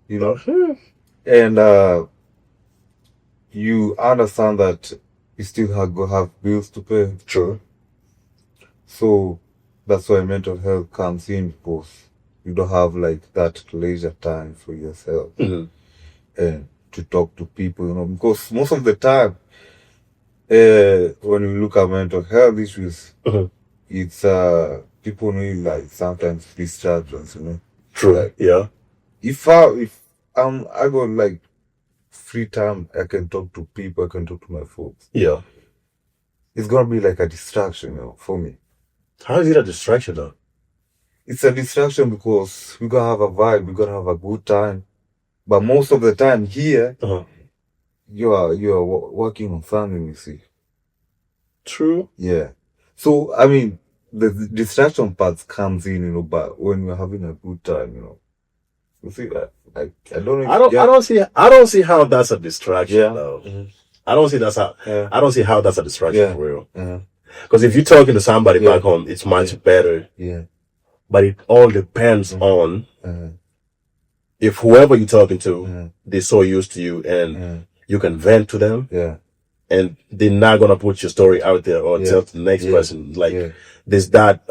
Speaker 1: And you understand that you still have bills to pay.
Speaker 2: True.
Speaker 1: So that's why mental health comes in, because you don't have like that leisure time for yourself and to talk to people, because most of the time when you look at mental health issues, it's people need like sometimes distractions,
Speaker 2: True.
Speaker 1: Like, if I got like free time, I can talk to people, I can talk to my folks. It's gonna be like a distraction, for me.
Speaker 2: How is it a distraction though?
Speaker 1: It's a distraction because we're gonna have a vibe, we're gonna have a good time. But most of the time here, you are working on something, you see.
Speaker 2: True.
Speaker 1: So I mean, the distraction part comes in, but when we're having a good time, you see that. Like I
Speaker 2: don't see how that's a distraction though. I don't see how that's a distraction for real. Because if you're talking to somebody back home, it's much better. But it all depends on if whoever you're talking to, they're so used to you and you can vent to them. And they're not gonna put your story out there or tell the next person. Like there's that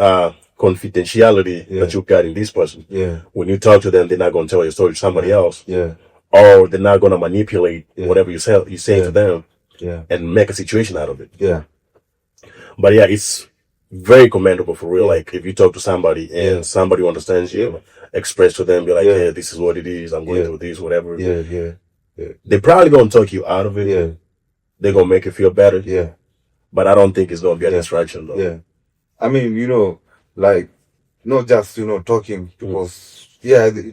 Speaker 2: confidentiality that you got in this person. When you talk to them, they're not gonna tell your story to somebody else. Or they're not gonna manipulate whatever you say to them and make a situation out of it. But it's very commendable for real. Like if you talk to somebody and somebody understands you, express to them, be like, hey, this is what it is, I'm going through this, whatever. They're probably gonna talk you out of it. They're gonna make you feel better. But I don't think it's gonna be a distraction though.
Speaker 1: I mean, like not just, talking, because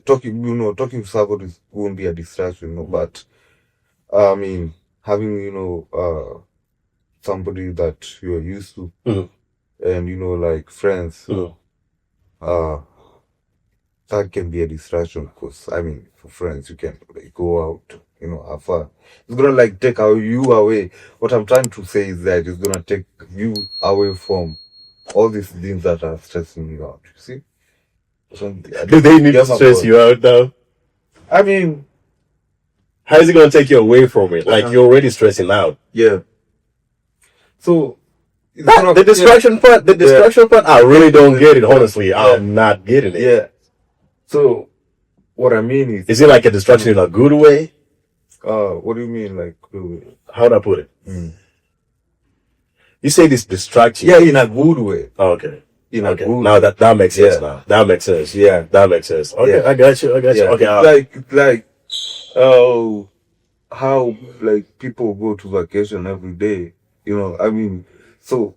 Speaker 1: talking to somebody won't be a distraction, but I mean having, somebody that you're used to and like friends, that can be a distraction, because I mean for friends you can like go out, have fun. It's gonna like take you away. What I'm trying to say is that it's gonna take you away from all these things that are stressing you out, you see?
Speaker 2: Do they need to stress you out though?
Speaker 1: I mean,
Speaker 2: How is it gonna take you away from it? Like you're already stressing out.
Speaker 1: Yeah. So
Speaker 2: The distraction part, I really don't get it. Honestly, I'm not getting it.
Speaker 1: Yeah. So what I mean
Speaker 2: is it like a distraction in a good way?
Speaker 1: What do you mean, like good way?
Speaker 2: How would I put it? You say this distraction.
Speaker 1: Yeah, in a good way.
Speaker 2: Oh, okay.
Speaker 1: Good
Speaker 2: now that makes sense. Now that makes sense.
Speaker 1: Yeah,
Speaker 2: that makes sense. Okay, yeah. I got you. Okay,
Speaker 1: how like people go to vacation every day. I mean, so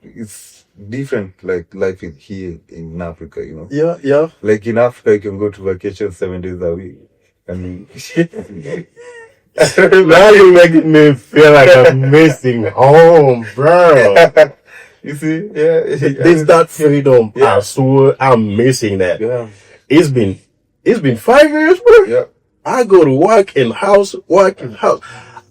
Speaker 1: it's different. Like life in here in Africa.
Speaker 2: Yeah.
Speaker 1: Like in Africa, you can go to vacation 7 days a week. I mean,
Speaker 2: now you're making me feel like I'm missing home, bro.
Speaker 1: You see, yeah.
Speaker 2: This that freedom. Yeah. I swear, I'm missing that.
Speaker 1: Yeah.
Speaker 2: It's been 5 years, bro.
Speaker 1: Yeah.
Speaker 2: I go to work in house.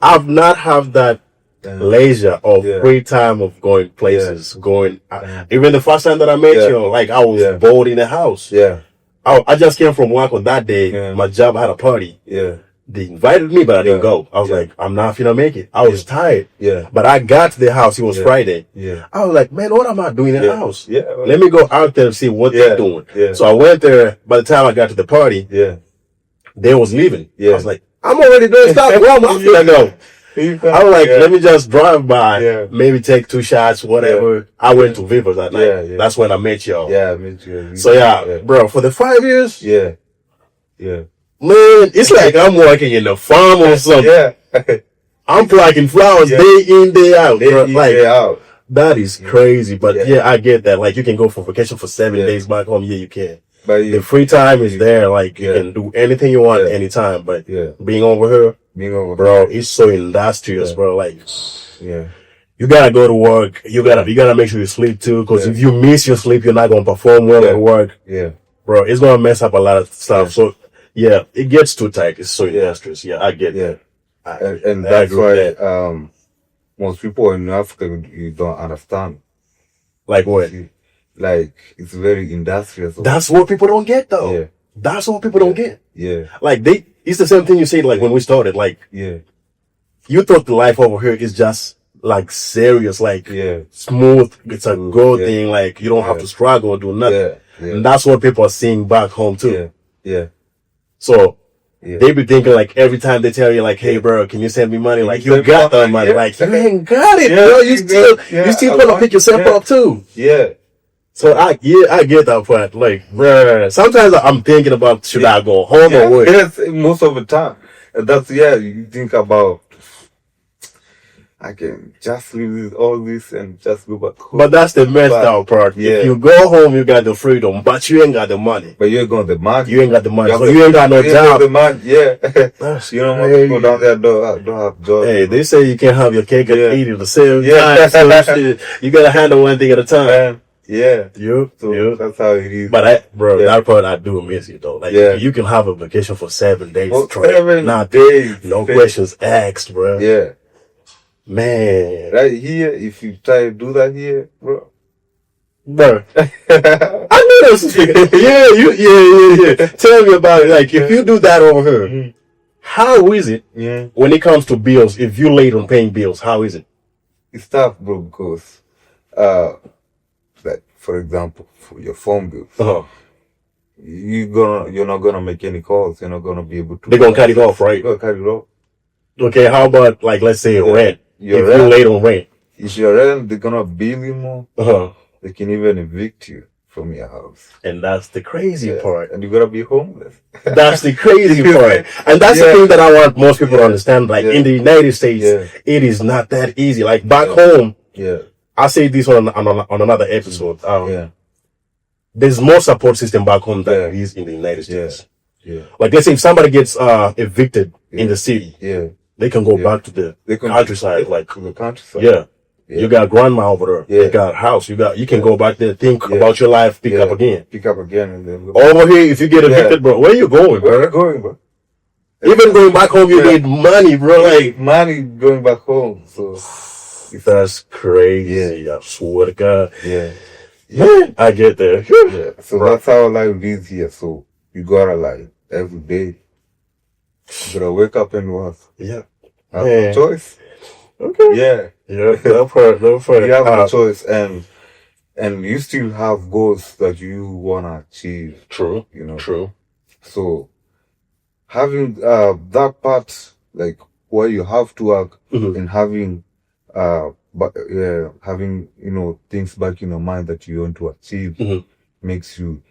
Speaker 2: I've not have that leisure of free time of going places, even the first time that I met you, like I was bored in the house.
Speaker 1: Yeah.
Speaker 2: I just came from work on that day. Yeah. My job had a party.
Speaker 1: Yeah.
Speaker 2: They invited me, but I didn't go. I was like, I'm not gonna make it. I was tired.
Speaker 1: Yeah.
Speaker 2: But I got to the house. It was Friday.
Speaker 1: Yeah.
Speaker 2: I was like, man, what am I doing in the house?
Speaker 1: Yeah.
Speaker 2: Let me go out there and see what they're doing. Yeah. So I went there. By the time I got to the party, they was leaving. Yeah. I was like, I'm already doing stuff. Where am I gonna go? I was like, let me just drive by, maybe take 2 shots, whatever. Yeah. I went to Viva that night. Yeah. That's when I met y'all.
Speaker 1: Yeah, I met you.
Speaker 2: So bro, for the 5 years,
Speaker 1: yeah,
Speaker 2: man, it's like I'm working in a farm or something.
Speaker 1: Yeah,
Speaker 2: I'm plucking flowers day in, day out.
Speaker 1: Day out.
Speaker 2: That is crazy, but I get that. Like you can go for vacation for 7 days back home. Yeah, you can. But the free time is there. Like you can do anything you want anytime. But being over here. Bro, it's so industrious, bro. Like, you gotta go to work. You gotta make sure you sleep too. Cause if you miss your sleep, you're not gonna perform well at work.
Speaker 1: Yeah,
Speaker 2: bro, it's gonna mess up a lot of stuff. So, it gets too tight. It's so industrious. Yeah, I get it.
Speaker 1: And that's why, most people in Africa, you don't understand.
Speaker 2: Like what?
Speaker 1: Like, it's very industrious.
Speaker 2: That's what people don't get though. Yeah. That's what people don't get.
Speaker 1: Yeah.
Speaker 2: Like it's the same thing you said, like when we started, like, you thought the life over here is just like serious, like smooth. It's a good thing. Like you don't have to struggle or do nothing. And that's what people are seeing back home too.
Speaker 1: Yeah.
Speaker 2: So they be thinking like every time they tell you like, hey bro, can you send me money? Like you got that money. Like you ain't got it, bro. You still gonna pick yourself up too.
Speaker 1: Yeah.
Speaker 2: So I get that part. Like, bruh, sometimes I'm thinking about should I go home or what?
Speaker 1: Yes, most of the time. That's you think about I can just leave all this and just go back home.
Speaker 2: But that's the messed up part. If you go home, you got the freedom, but you ain't got the money.
Speaker 1: But you ain't got the money.
Speaker 2: You ain't got the money. So you ain't got no job.
Speaker 1: The money. That's most people down there don't have jobs.
Speaker 2: Hey, they say you can't have your cake and eat it the same time. So you gotta handle one thing at a time.
Speaker 1: So that's how it is.
Speaker 2: But that part I do miss it though. Like you can have a vacation for 7 days straight.
Speaker 1: 7 days.
Speaker 2: No questions asked, bro.
Speaker 1: Yeah.
Speaker 2: Man.
Speaker 1: Right here, if you try to do that here, bro.
Speaker 2: I knew this. Yeah. Tell me about it. Like if you do that over here, how is it when it comes to bills? If you late on paying bills, how is it?
Speaker 1: It's tough, bro, because like for example, for your phone bills, you're not gonna make any calls. You're not gonna be able to.
Speaker 2: They're gonna cut it off, right?
Speaker 1: They're gonna cut it off.
Speaker 2: Okay, how about like let's say rent? If you're late on rent,
Speaker 1: if you're rent, they're gonna bill you more. They can even evict you from your house.
Speaker 2: And that's the crazy part.
Speaker 1: And you're gonna be homeless.
Speaker 2: That's the crazy part. And that's the thing that I want most people to understand. Like in the United States, it is not that easy. Like back home, I say this on another episode. There's more support system back home than there is in the United States. Like let's say if somebody gets evicted in the city, they can go back to the countryside. Like
Speaker 1: the countryside.
Speaker 2: You got grandma over there. You got a house. You can go back there, think about your life, pick up again.
Speaker 1: And then
Speaker 2: over here, if you get evicted, bro, where you going, bro?
Speaker 1: Where are you going, bro?
Speaker 2: Even going back home, you need money, bro. Like
Speaker 1: money going back home. So
Speaker 2: that's crazy. I swear to God.
Speaker 1: Yeah,
Speaker 2: I get there.
Speaker 1: So that's how life is here. So you gotta like every day You gotta wake up and what?
Speaker 2: Yeah.
Speaker 1: Have a choice.
Speaker 2: Okay.
Speaker 1: Yeah.
Speaker 2: Yeah. No further.
Speaker 1: You have a choice, and you still have goals that you wanna achieve.
Speaker 2: True.
Speaker 1: You know.
Speaker 2: True.
Speaker 1: So having that part, like where you have to work, and having but having things back in your mind that you want to achieve, makes you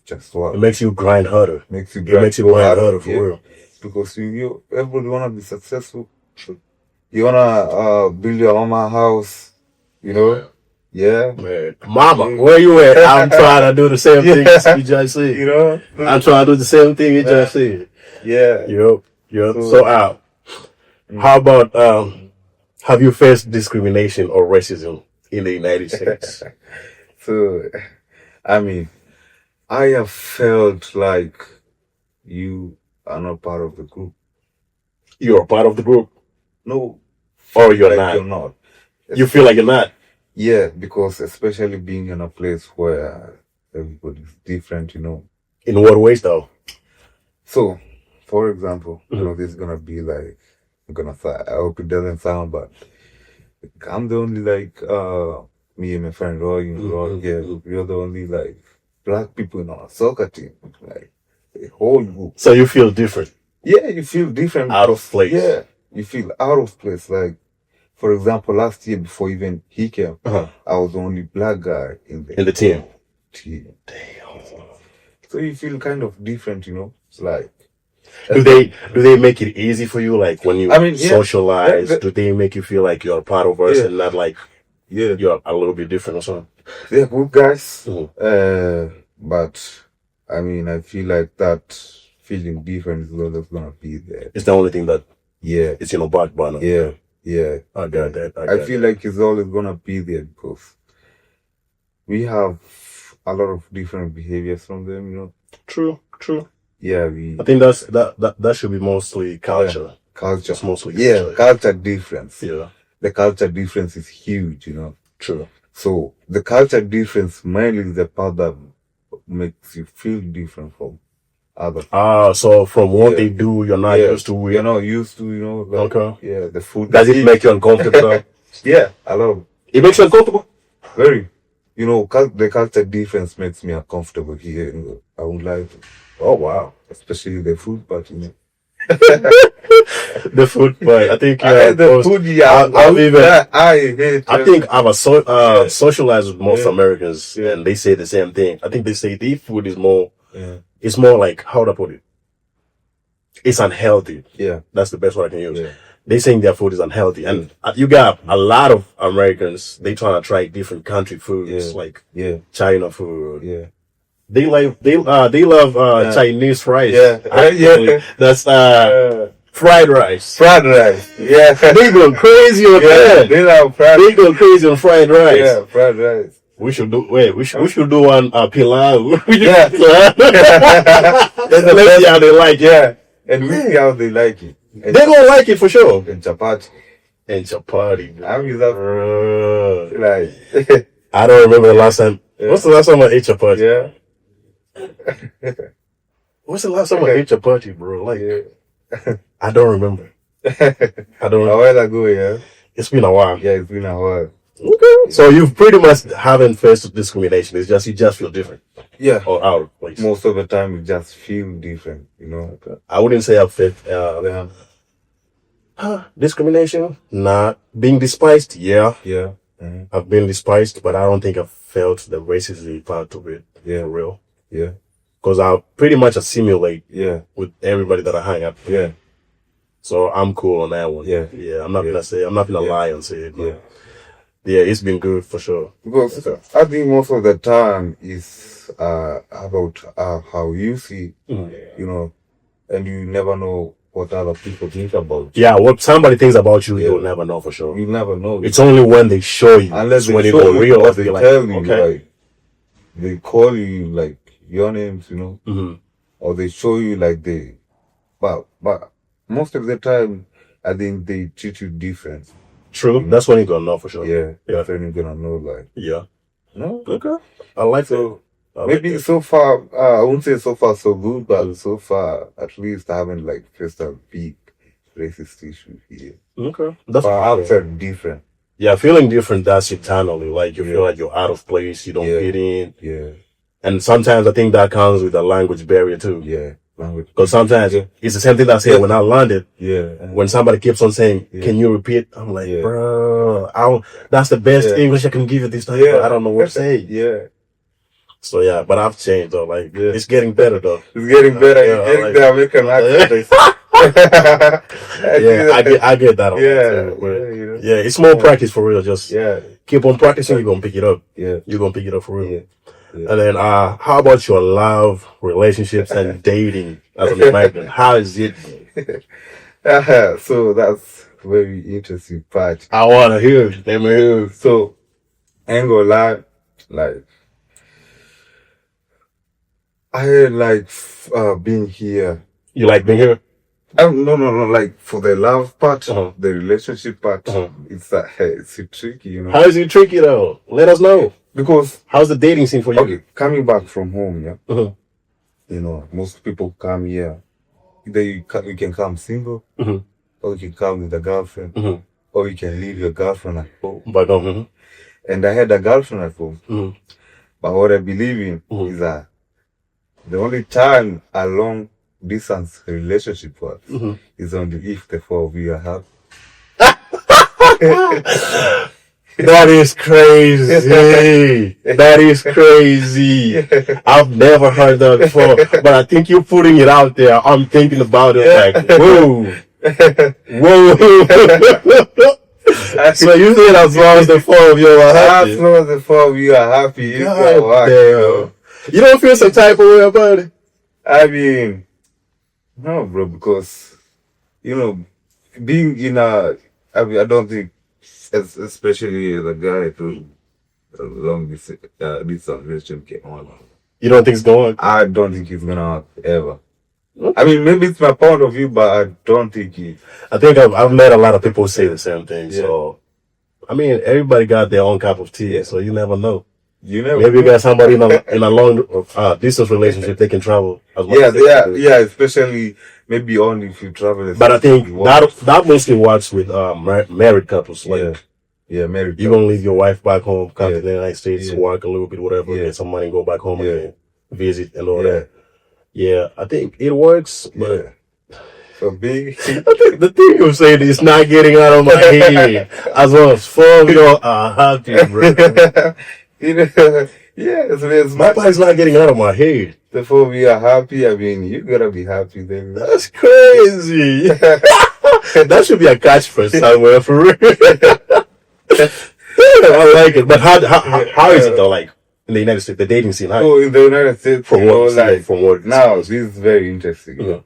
Speaker 1: just what?
Speaker 2: It makes you grind harder.
Speaker 1: Makes you
Speaker 2: It makes you grind harder for real.
Speaker 1: Because you everybody wanna be successful. You wanna build your own house, you know? Yeah.
Speaker 2: Man. Mama, where you at? I'm trying to do the same thing you just said.
Speaker 1: You know?
Speaker 2: I'm trying to do the same thing you just said.
Speaker 1: Yeah.
Speaker 2: Yep. So how about have you faced discrimination or racism in the United States?
Speaker 1: So I mean, I have felt like you are not part of the group.
Speaker 2: You're a part of the group?
Speaker 1: No.
Speaker 2: Or you're
Speaker 1: like
Speaker 2: not?
Speaker 1: You're not.
Speaker 2: You feel like you're not?
Speaker 1: Yeah, because especially being in a place where everybody's different, you know.
Speaker 2: In what ways though?
Speaker 1: So, for example, this is gonna be like, I hope it doesn't sound bad. I'm the only me and my friend Roy, we're the only black people in our soccer team, like the whole group.
Speaker 2: So you feel different?
Speaker 1: Yeah, you feel different.
Speaker 2: Out of place.
Speaker 1: Yeah, you feel out of place. Like, for example, last year before even he came, I was the only black guy in the
Speaker 2: team.
Speaker 1: Damn. So you feel kind of different, you know. It's like,
Speaker 2: do they make it easy for you, like when you socialize? Do they make you feel like you're a part of us and not like you're a little bit different or something?
Speaker 1: They're good guys, but I mean, I feel like that feeling different is always gonna be there.
Speaker 2: It's the only thing that
Speaker 1: it's
Speaker 2: in a back burner.
Speaker 1: Yeah.
Speaker 2: I got that.
Speaker 1: I feel like it's always gonna be there because we have a lot of different behaviors from them, you know.
Speaker 2: True.
Speaker 1: Yeah,
Speaker 2: I think that should be mostly culture.
Speaker 1: Culture.
Speaker 2: It's mostly
Speaker 1: culture difference.
Speaker 2: Yeah.
Speaker 1: The culture difference is huge, you know.
Speaker 2: True.
Speaker 1: So the culture difference mainly is the part that makes you feel different from others.
Speaker 2: So from what they do, you're not used to.
Speaker 1: You're not used to, you know.
Speaker 2: Okay.
Speaker 1: Yeah, the food.
Speaker 2: Does it make you uncomfortable?
Speaker 1: Yeah, I love it.
Speaker 2: It makes you uncomfortable?
Speaker 1: Very. You know, the culture difference makes me uncomfortable here. You know, I would like to.
Speaker 2: Oh, wow.
Speaker 1: Especially the food part, you know.
Speaker 2: The food part. I think
Speaker 1: the food,
Speaker 2: I think I've socialized with most Americans and they say the same thing. I think they say the food is more, it's more like, how to put it? It's unhealthy.
Speaker 1: Yeah.
Speaker 2: That's the best word I can use.
Speaker 1: Yeah.
Speaker 2: They saying their food is unhealthy. And you got a lot of Americans, they trying to try different country foods, like China food.
Speaker 1: Yeah.
Speaker 2: They love Chinese rice.
Speaker 1: Yeah.
Speaker 2: That's fried rice.
Speaker 1: Fried rice. Yeah.
Speaker 2: They go crazy on that.
Speaker 1: They love fried.
Speaker 2: They go crazy on fried rice.
Speaker 1: Yeah, fried rice.
Speaker 2: We should do one pilau.
Speaker 1: Yeah.
Speaker 2: Let's see how they like it.
Speaker 1: Yeah. And we see how they like it.
Speaker 2: They gonna like it for sure.
Speaker 1: And chapati.
Speaker 2: I
Speaker 1: mean that like
Speaker 2: I don't remember the last time. What's the last time I ate chapati?
Speaker 1: Yeah.
Speaker 2: What's the last time I ate chapati, bro? Like, I don't remember.
Speaker 1: A while ago, yeah.
Speaker 2: It's been a while.
Speaker 1: Yeah, it's been a while.
Speaker 2: Okay. So you pretty much haven't faced discrimination. It's just you just feel different.
Speaker 1: Yeah.
Speaker 2: Or out of place.
Speaker 1: Most of the time, you just feel different. You know.
Speaker 2: Okay. I wouldn't say I've faced discrimination. Not being despised. Yeah.
Speaker 1: Yeah.
Speaker 2: I've been despised, but I don't think I've felt the racism part of it.
Speaker 1: Yeah.
Speaker 2: For real.
Speaker 1: Yeah.
Speaker 2: Because I pretty much assimilate.
Speaker 1: Yeah.
Speaker 2: With everybody that I hang out with.
Speaker 1: Yeah.
Speaker 2: So I'm cool on that one.
Speaker 1: Yeah.
Speaker 2: Yeah. I'm not gonna lie and say it.
Speaker 1: Yeah.
Speaker 2: Yeah, it's been good for sure.
Speaker 1: Because I think most of the time is about how you see, you know, and you never know what other people think about you.
Speaker 2: Yeah, what somebody thinks about you, you'll never know for sure.
Speaker 1: You never know.
Speaker 2: It's only when they show you.
Speaker 1: Unless
Speaker 2: when
Speaker 1: they
Speaker 2: you
Speaker 1: show you, or they tell you,
Speaker 2: okay.
Speaker 1: like, they call you like your names, you know, or they show you like but most of the time, I think they treat you different.
Speaker 2: True. That's when you're gonna know for sure.
Speaker 1: Yeah. That's when you're gonna know, like.
Speaker 2: Yeah.
Speaker 1: No?
Speaker 2: Okay. I like that.
Speaker 1: Maybe so far, I won't say so far so good, but so far at least I haven't like faced a big racist issue here.
Speaker 2: Okay.
Speaker 1: But I've felt different.
Speaker 2: Yeah, feeling different, that's eternally. Like, you feel like you're out of place, you don't fit in.
Speaker 1: Yeah.
Speaker 2: And sometimes I think that comes with a language barrier too.
Speaker 1: Yeah. Language.
Speaker 2: Because sometimes it's the same thing that I say when I landed.
Speaker 1: Yeah.
Speaker 2: When somebody keeps on saying, can you repeat? I'm like, bro, that's the best English I can give you this time, but I don't know what to say.
Speaker 1: Yeah.
Speaker 2: So yeah, but I've changed though. Like, it's getting better though.
Speaker 1: It's getting better. You're getting the American accent.
Speaker 2: I get that. Too, yeah, it's more practice for real. Just keep on practicing. You're gonna pick it up. Yeah, you're gonna pick it up for real. Yeah. And then, how about your love, relationships, and dating as an American? How is it?
Speaker 1: So that's very interesting part.
Speaker 2: I wanna hear it. Let me hear it.
Speaker 1: So, I ain't gonna lie, like, I like being here.
Speaker 2: You like being here?
Speaker 1: No. Like for the love part, the relationship part, it's tricky, you know.
Speaker 2: How is it tricky though? Let us know.
Speaker 1: Because
Speaker 2: how's the dating scene for you?
Speaker 1: Okay, coming back from home, you know, most people come here. Either you can come single, or you can come with a girlfriend, or you can leave your girlfriend at home. And I had a girlfriend at home, but what I believe in is that the only time a long distance relationship works is only if the four of you are happy.
Speaker 2: That is crazy. That is crazy. I've never heard that before, but I think you're putting it out there. I'm thinking about it like, whoa. So you said as long as the four of you are happy.
Speaker 1: As long as the four of you are happy, it's gonna work.
Speaker 2: Damn. You don't feel some type of way about it?
Speaker 1: I mean, no, bro, because, you know, being in I don't think, especially as a guy to a long distance relationship came on.
Speaker 2: You don't think it's going?
Speaker 1: I don't think it's gonna work ever. I mean, maybe it's my point of view, but I don't think it.
Speaker 2: I think I've met a lot of people say the same thing. So, I mean, everybody got their own cup of tea, so you never know. Maybe you got somebody in a long distance relationship, they can travel as much as they can.
Speaker 1: Yeah, especially maybe only if you travel.
Speaker 2: But I think that mostly works with married couples. Like,
Speaker 1: married.
Speaker 2: You're gonna leave your wife back home, come to the United States, work a little bit, whatever, get some money, go back home and visit and all that. Yeah, I think it works, but
Speaker 1: for me,
Speaker 2: I think the thing you're saying is not getting out of my head. As well as four you happy, bro. My body's not getting out of my head.
Speaker 1: Before we are happy, I mean, you gotta be happy then.
Speaker 2: That's crazy. That should be a catchphrase somewhere for real. I like it. But how is it though? Like in the United States, the dating scene?
Speaker 1: In the United States,
Speaker 2: from what?
Speaker 1: Now, this is very interesting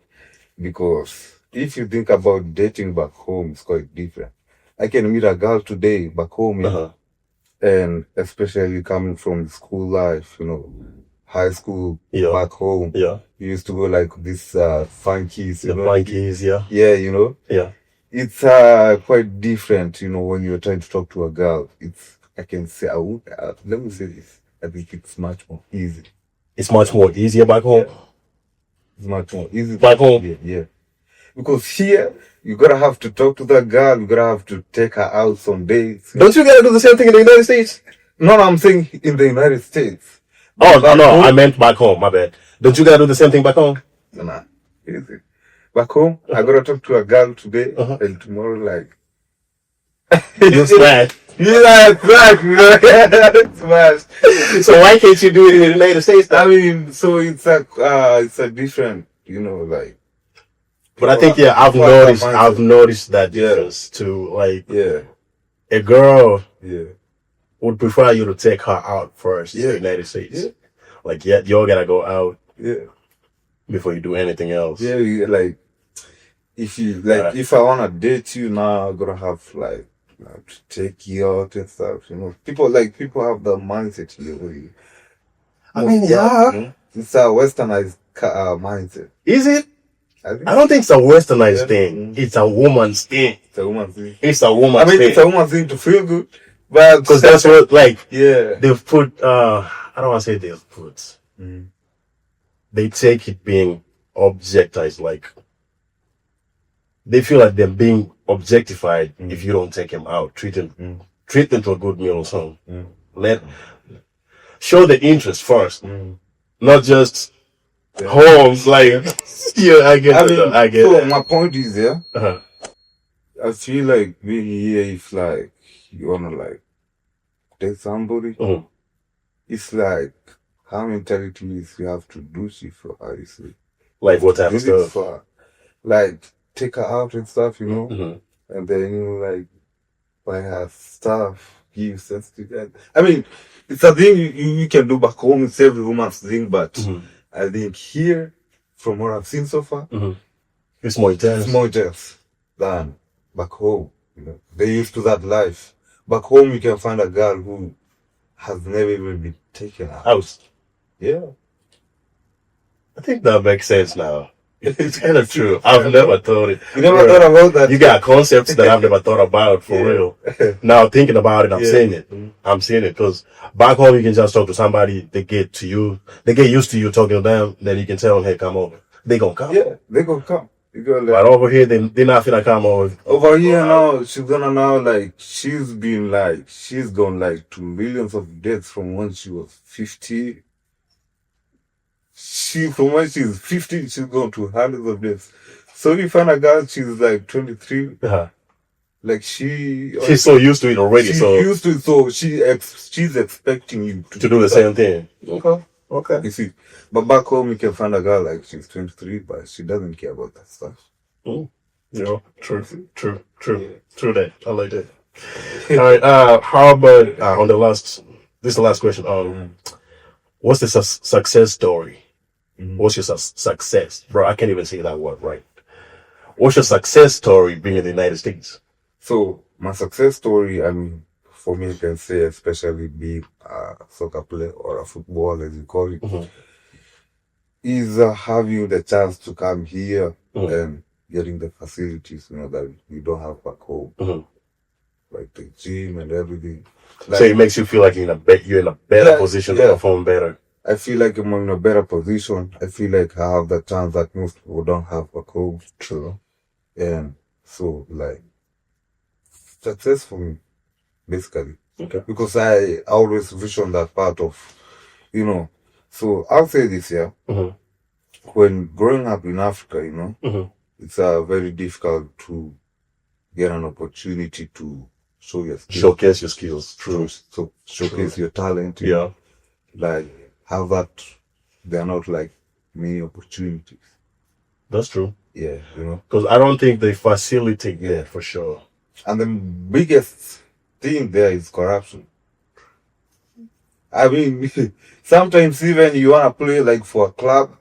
Speaker 1: because if you think about dating back home, it's quite different. I can meet a girl today back home, and especially coming from school life, you know, high school back home. You used to go like this funkies, you know.
Speaker 2: Funkies,
Speaker 1: you know. It's quite different, you know, when you're trying to talk to a girl. I can say, let me say this. I think it's much more easy.
Speaker 2: It's much more easier back home?
Speaker 1: It's much more easy
Speaker 2: back home?
Speaker 1: Yeah. Because here, you gotta have to talk to that girl, you gotta have to take her out some dates.
Speaker 2: Don't you gotta do the same thing in the United States?
Speaker 1: No, I'm saying in the United States.
Speaker 2: Oh, no, I meant back home, my bad. Don't you gotta do the same thing back home?
Speaker 1: Nah, easy. Back home, I gotta talk to a girl today, and tomorrow, like...
Speaker 2: You smash.
Speaker 1: Smash.
Speaker 2: So why can't you do it in the United States though?
Speaker 1: I mean, so it's a different, you know, like...
Speaker 2: But I think, I've noticed that difference too. Like, a girl would prefer you to take her out first in the United States. Like, you gotta go out before you do anything else.
Speaker 1: Like, if I wanna date you now, I'm gonna have like to take you out and stuff. You know, people have the mindset here.
Speaker 2: I mean,
Speaker 1: it's a westernized mindset.
Speaker 2: Is it? I don't think it's a westernized thing. It's a woman's thing.
Speaker 1: It's a woman's thing.
Speaker 2: It's a woman's thing.
Speaker 1: I mean, it's a woman's thing to feel good. But
Speaker 2: because that's what, like, they've put, I don't want to say they've put, they take it being objectized, like they feel like they're being objectified if you don't take them out, treat them to a good meal or something. Show the interest first, not just homes. Like, yeah, I get it. I get it.
Speaker 1: My point is, I feel like being here, if like you wanna like date somebody, it's like how mentality is you have to do shit for her, you see.
Speaker 2: Like what type of stuff?
Speaker 1: Like take her out and stuff, you know, and then you know, like buy her stuff, give sensitive. And I mean, it's a thing you can do back home. It's every woman's thing, but I think here, from what I've seen so far,
Speaker 2: it's more intense.
Speaker 1: It's more intense than back home. You know, they're used to that life. Back home, you can find a girl who has never even been taken out. Yeah.
Speaker 2: I think that makes sense now. It's kind of true. I've never thought it.
Speaker 1: You never thought about that?
Speaker 2: You got concepts that I've never thought about for real. Now thinking about it, I'm seeing it. I'm seeing it because back home you can just talk to somebody. They get used to you talking to them. Then you can tell them, "Hey, come over." They gonna come.
Speaker 1: Yeah, they gonna come.
Speaker 2: But over here, they not finna come over.
Speaker 1: Over here now, she's gonna now like she's gone like to millions of deaths from when she was 50. From when she's 15, she's gone to hundreds of deaths. So you find a girl, she's like 23. Like she's
Speaker 2: so used to it already.
Speaker 1: She's used to it, so she's expecting you
Speaker 2: to do the same thing.
Speaker 1: Okay. You see, but back home you can find a girl like she's 23, but she doesn't care about that stuff.
Speaker 2: True that. I like that. All right. How about on this is the last question. What's the success story? What's your success, bro? I can't even say that word right. What's your success story being in the United States?
Speaker 1: So my success story, I mean, for me, I can say, especially being a soccer player or a footballer, as you call it, is having the chance to come here and getting the facilities, you know, that you don't have back home, like the gym and everything.
Speaker 2: Like, so it makes you feel like you're in a better position to perform better.
Speaker 1: I feel like I'm in a better position. I feel like I have the chance that most people don't have back home.
Speaker 2: True.
Speaker 1: And so, like, success for me, basically.
Speaker 2: Okay.
Speaker 1: Because I always vision that part of, you know. So I'll say this, when growing up in Africa, you know, it's very difficult to get an opportunity to show your skills.
Speaker 2: Showcase your skills. True.
Speaker 1: So showcase your talent.
Speaker 2: Yeah.
Speaker 1: Like, how that they're not like many opportunities.
Speaker 2: That's true.
Speaker 1: Yeah, you know.
Speaker 2: Because I don't think they facilitate that for sure.
Speaker 1: And the biggest thing there is corruption. I mean, sometimes even you wanna play like for a club,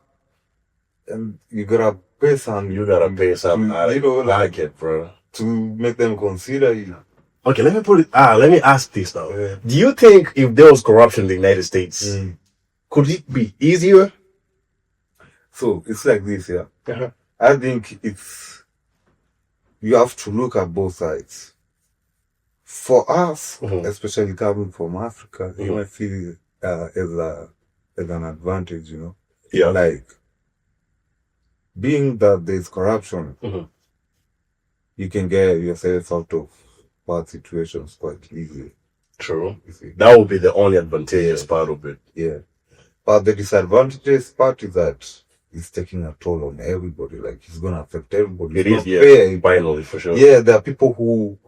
Speaker 1: and you gotta pay some.
Speaker 2: You gotta pay some.
Speaker 1: You know, like
Speaker 2: it, bro,
Speaker 1: to make them consider you.
Speaker 2: Okay, let me ask this now. Do you think if there was corruption in the United States, could it be easier?
Speaker 1: So it's like this, I think you have to look at both sides. For us, especially coming from Africa, you might feel it as an advantage, you know.
Speaker 2: Yeah.
Speaker 1: Like, being that there's corruption, you can get yourself out of bad situations quite easily.
Speaker 2: True. That would be the only advantageous part of it.
Speaker 1: Yeah. But the disadvantageous part is that it's taking a toll on everybody. Like, it's going to affect everybody.
Speaker 2: It is, finally, for sure.
Speaker 1: Yeah, there are people who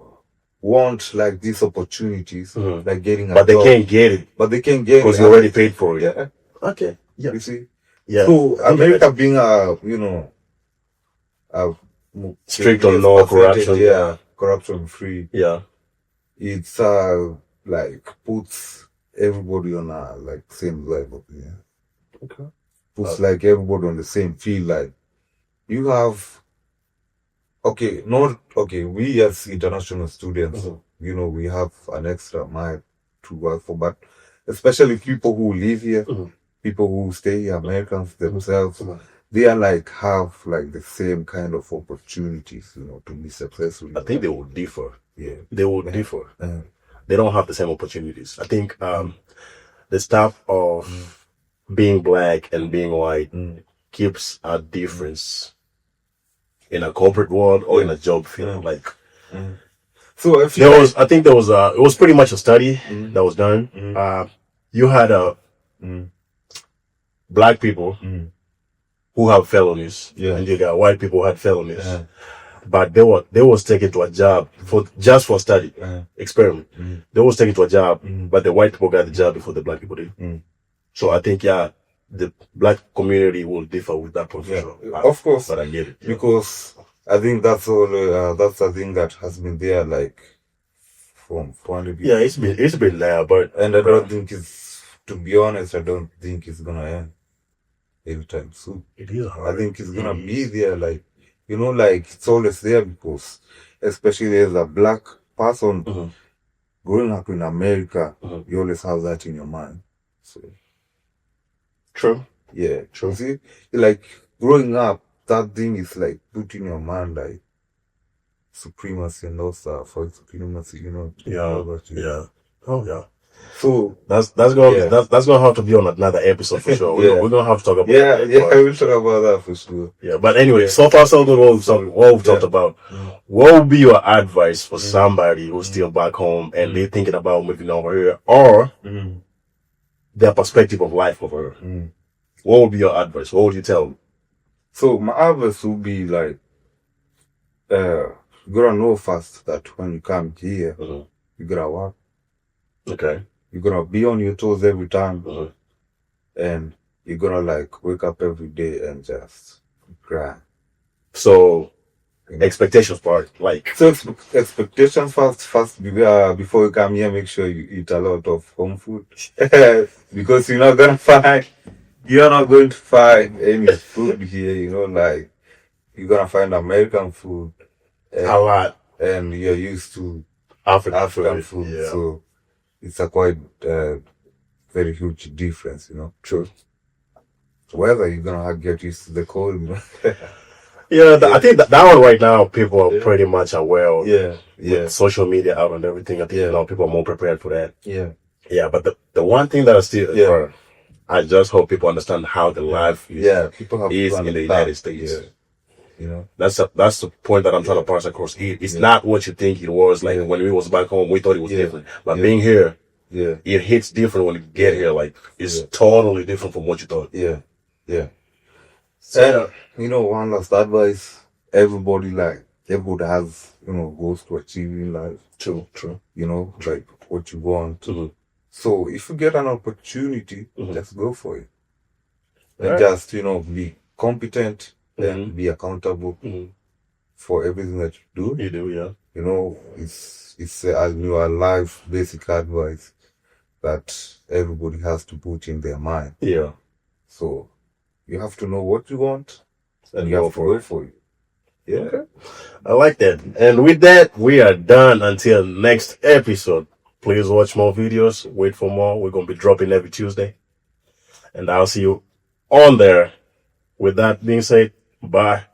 Speaker 1: want, like, these opportunities, like getting a
Speaker 2: But
Speaker 1: job.
Speaker 2: They can't get it.
Speaker 1: But they can't get it.
Speaker 2: Because you already paid for it.
Speaker 1: Yeah.
Speaker 2: Okay. Yeah.
Speaker 1: You see?
Speaker 2: Yeah.
Speaker 1: So, America being a, you know, a
Speaker 2: strict on no corruption.
Speaker 1: Yeah. Corruption free.
Speaker 2: Yeah.
Speaker 1: It's, like, puts everybody on a, like, same level. Yeah.
Speaker 2: Okay.
Speaker 1: Puts, like, everybody on the same field. Like, you have, we as international students, you know, we have an extra mile to work for, but especially people who live here, people who stay here, Americans themselves, they are like, have like the same kind of opportunities, you know, to be successful.
Speaker 2: I think they will differ.
Speaker 1: Yeah.
Speaker 2: They will differ. They don't have the same opportunities. I think, the stuff of being black and being white keeps a difference in a corporate world or in a job field. Like,
Speaker 1: So if
Speaker 2: there was, I think there was it was pretty much a study that was done. You had black people who have felonies, and you got white people who had felonies. But they was taken to a job for study experiment. They was taken to a job, but the white people got the job before the black people did. So I think the black community will differ with that point for sure.
Speaker 1: Of course,
Speaker 2: but I get it
Speaker 1: because I think that's all. That's the thing that has been there, like from point of view.
Speaker 2: Yeah, it's been there, but
Speaker 1: I don't think it's. To be honest, I don't think it's gonna end anytime soon.
Speaker 2: It is hard.
Speaker 1: I think it's gonna be there, like like it's always there because, especially as a black person growing up in America, you always have that in your mind. So.
Speaker 2: True.
Speaker 1: Yeah, true. See, like growing up, that thing is like put in your mind, like supremacy and all stuff, for supremacy,
Speaker 2: Yeah. Yeah. Oh yeah.
Speaker 1: So
Speaker 2: that's gonna have to be on another episode for sure. We're gonna have to talk about that.
Speaker 1: We'll talk about that for sure.
Speaker 2: Yeah, but anyway, so far so good. What we've talked about. What would be your advice for somebody who's still back home and they're thinking about moving over here, or their perspective of life over here? What would be your advice? What would you tell them?
Speaker 1: So my advice would be like, you gotta know first that when you come here, you gotta work.
Speaker 2: Okay.
Speaker 1: You're gonna be on your toes every time, and you're gonna like wake up every day and just grind.
Speaker 2: So, expectations part, like.
Speaker 1: So expectations first before you come here, make sure you eat a lot of home food because you're not going to find any food here. Like you're gonna find American food
Speaker 2: A lot,
Speaker 1: and you're used to
Speaker 2: African
Speaker 1: food,
Speaker 2: yeah.
Speaker 1: So it's a quite very huge difference,
Speaker 2: True.
Speaker 1: Whether you're gonna get used to the cold,
Speaker 2: Yeah, I think that one right now, people are pretty much aware of.
Speaker 1: Yeah.
Speaker 2: With social media out and everything, I think now people are more prepared for that.
Speaker 1: Yeah.
Speaker 2: Yeah, but the one thing that I still, I just hope people understand how the life
Speaker 1: people have
Speaker 2: is in the United States.
Speaker 1: Yeah.
Speaker 2: That's the point that I'm trying to pass across. It's not what you think it was. Like when we was back home, we thought it was different. But being here, it hits different when you get here. Like it's totally different from what you thought.
Speaker 1: Yeah.
Speaker 2: So,
Speaker 1: and one last advice: everybody has goals to achieve in life.
Speaker 2: True.
Speaker 1: Like what you want. So if you get an opportunity, just go for it. And just be competent and be accountable for everything that you do.
Speaker 2: You do, yeah.
Speaker 1: It's a life basic advice that everybody has to put in their mind.
Speaker 2: Yeah.
Speaker 1: So you have to know what you want and you have to go for it. Yeah.
Speaker 2: Okay. I like that. And with that, we are done until next episode. Please watch more videos. Wait for more. We're going to be dropping every Tuesday. And I'll see you on there. With that being said, bye.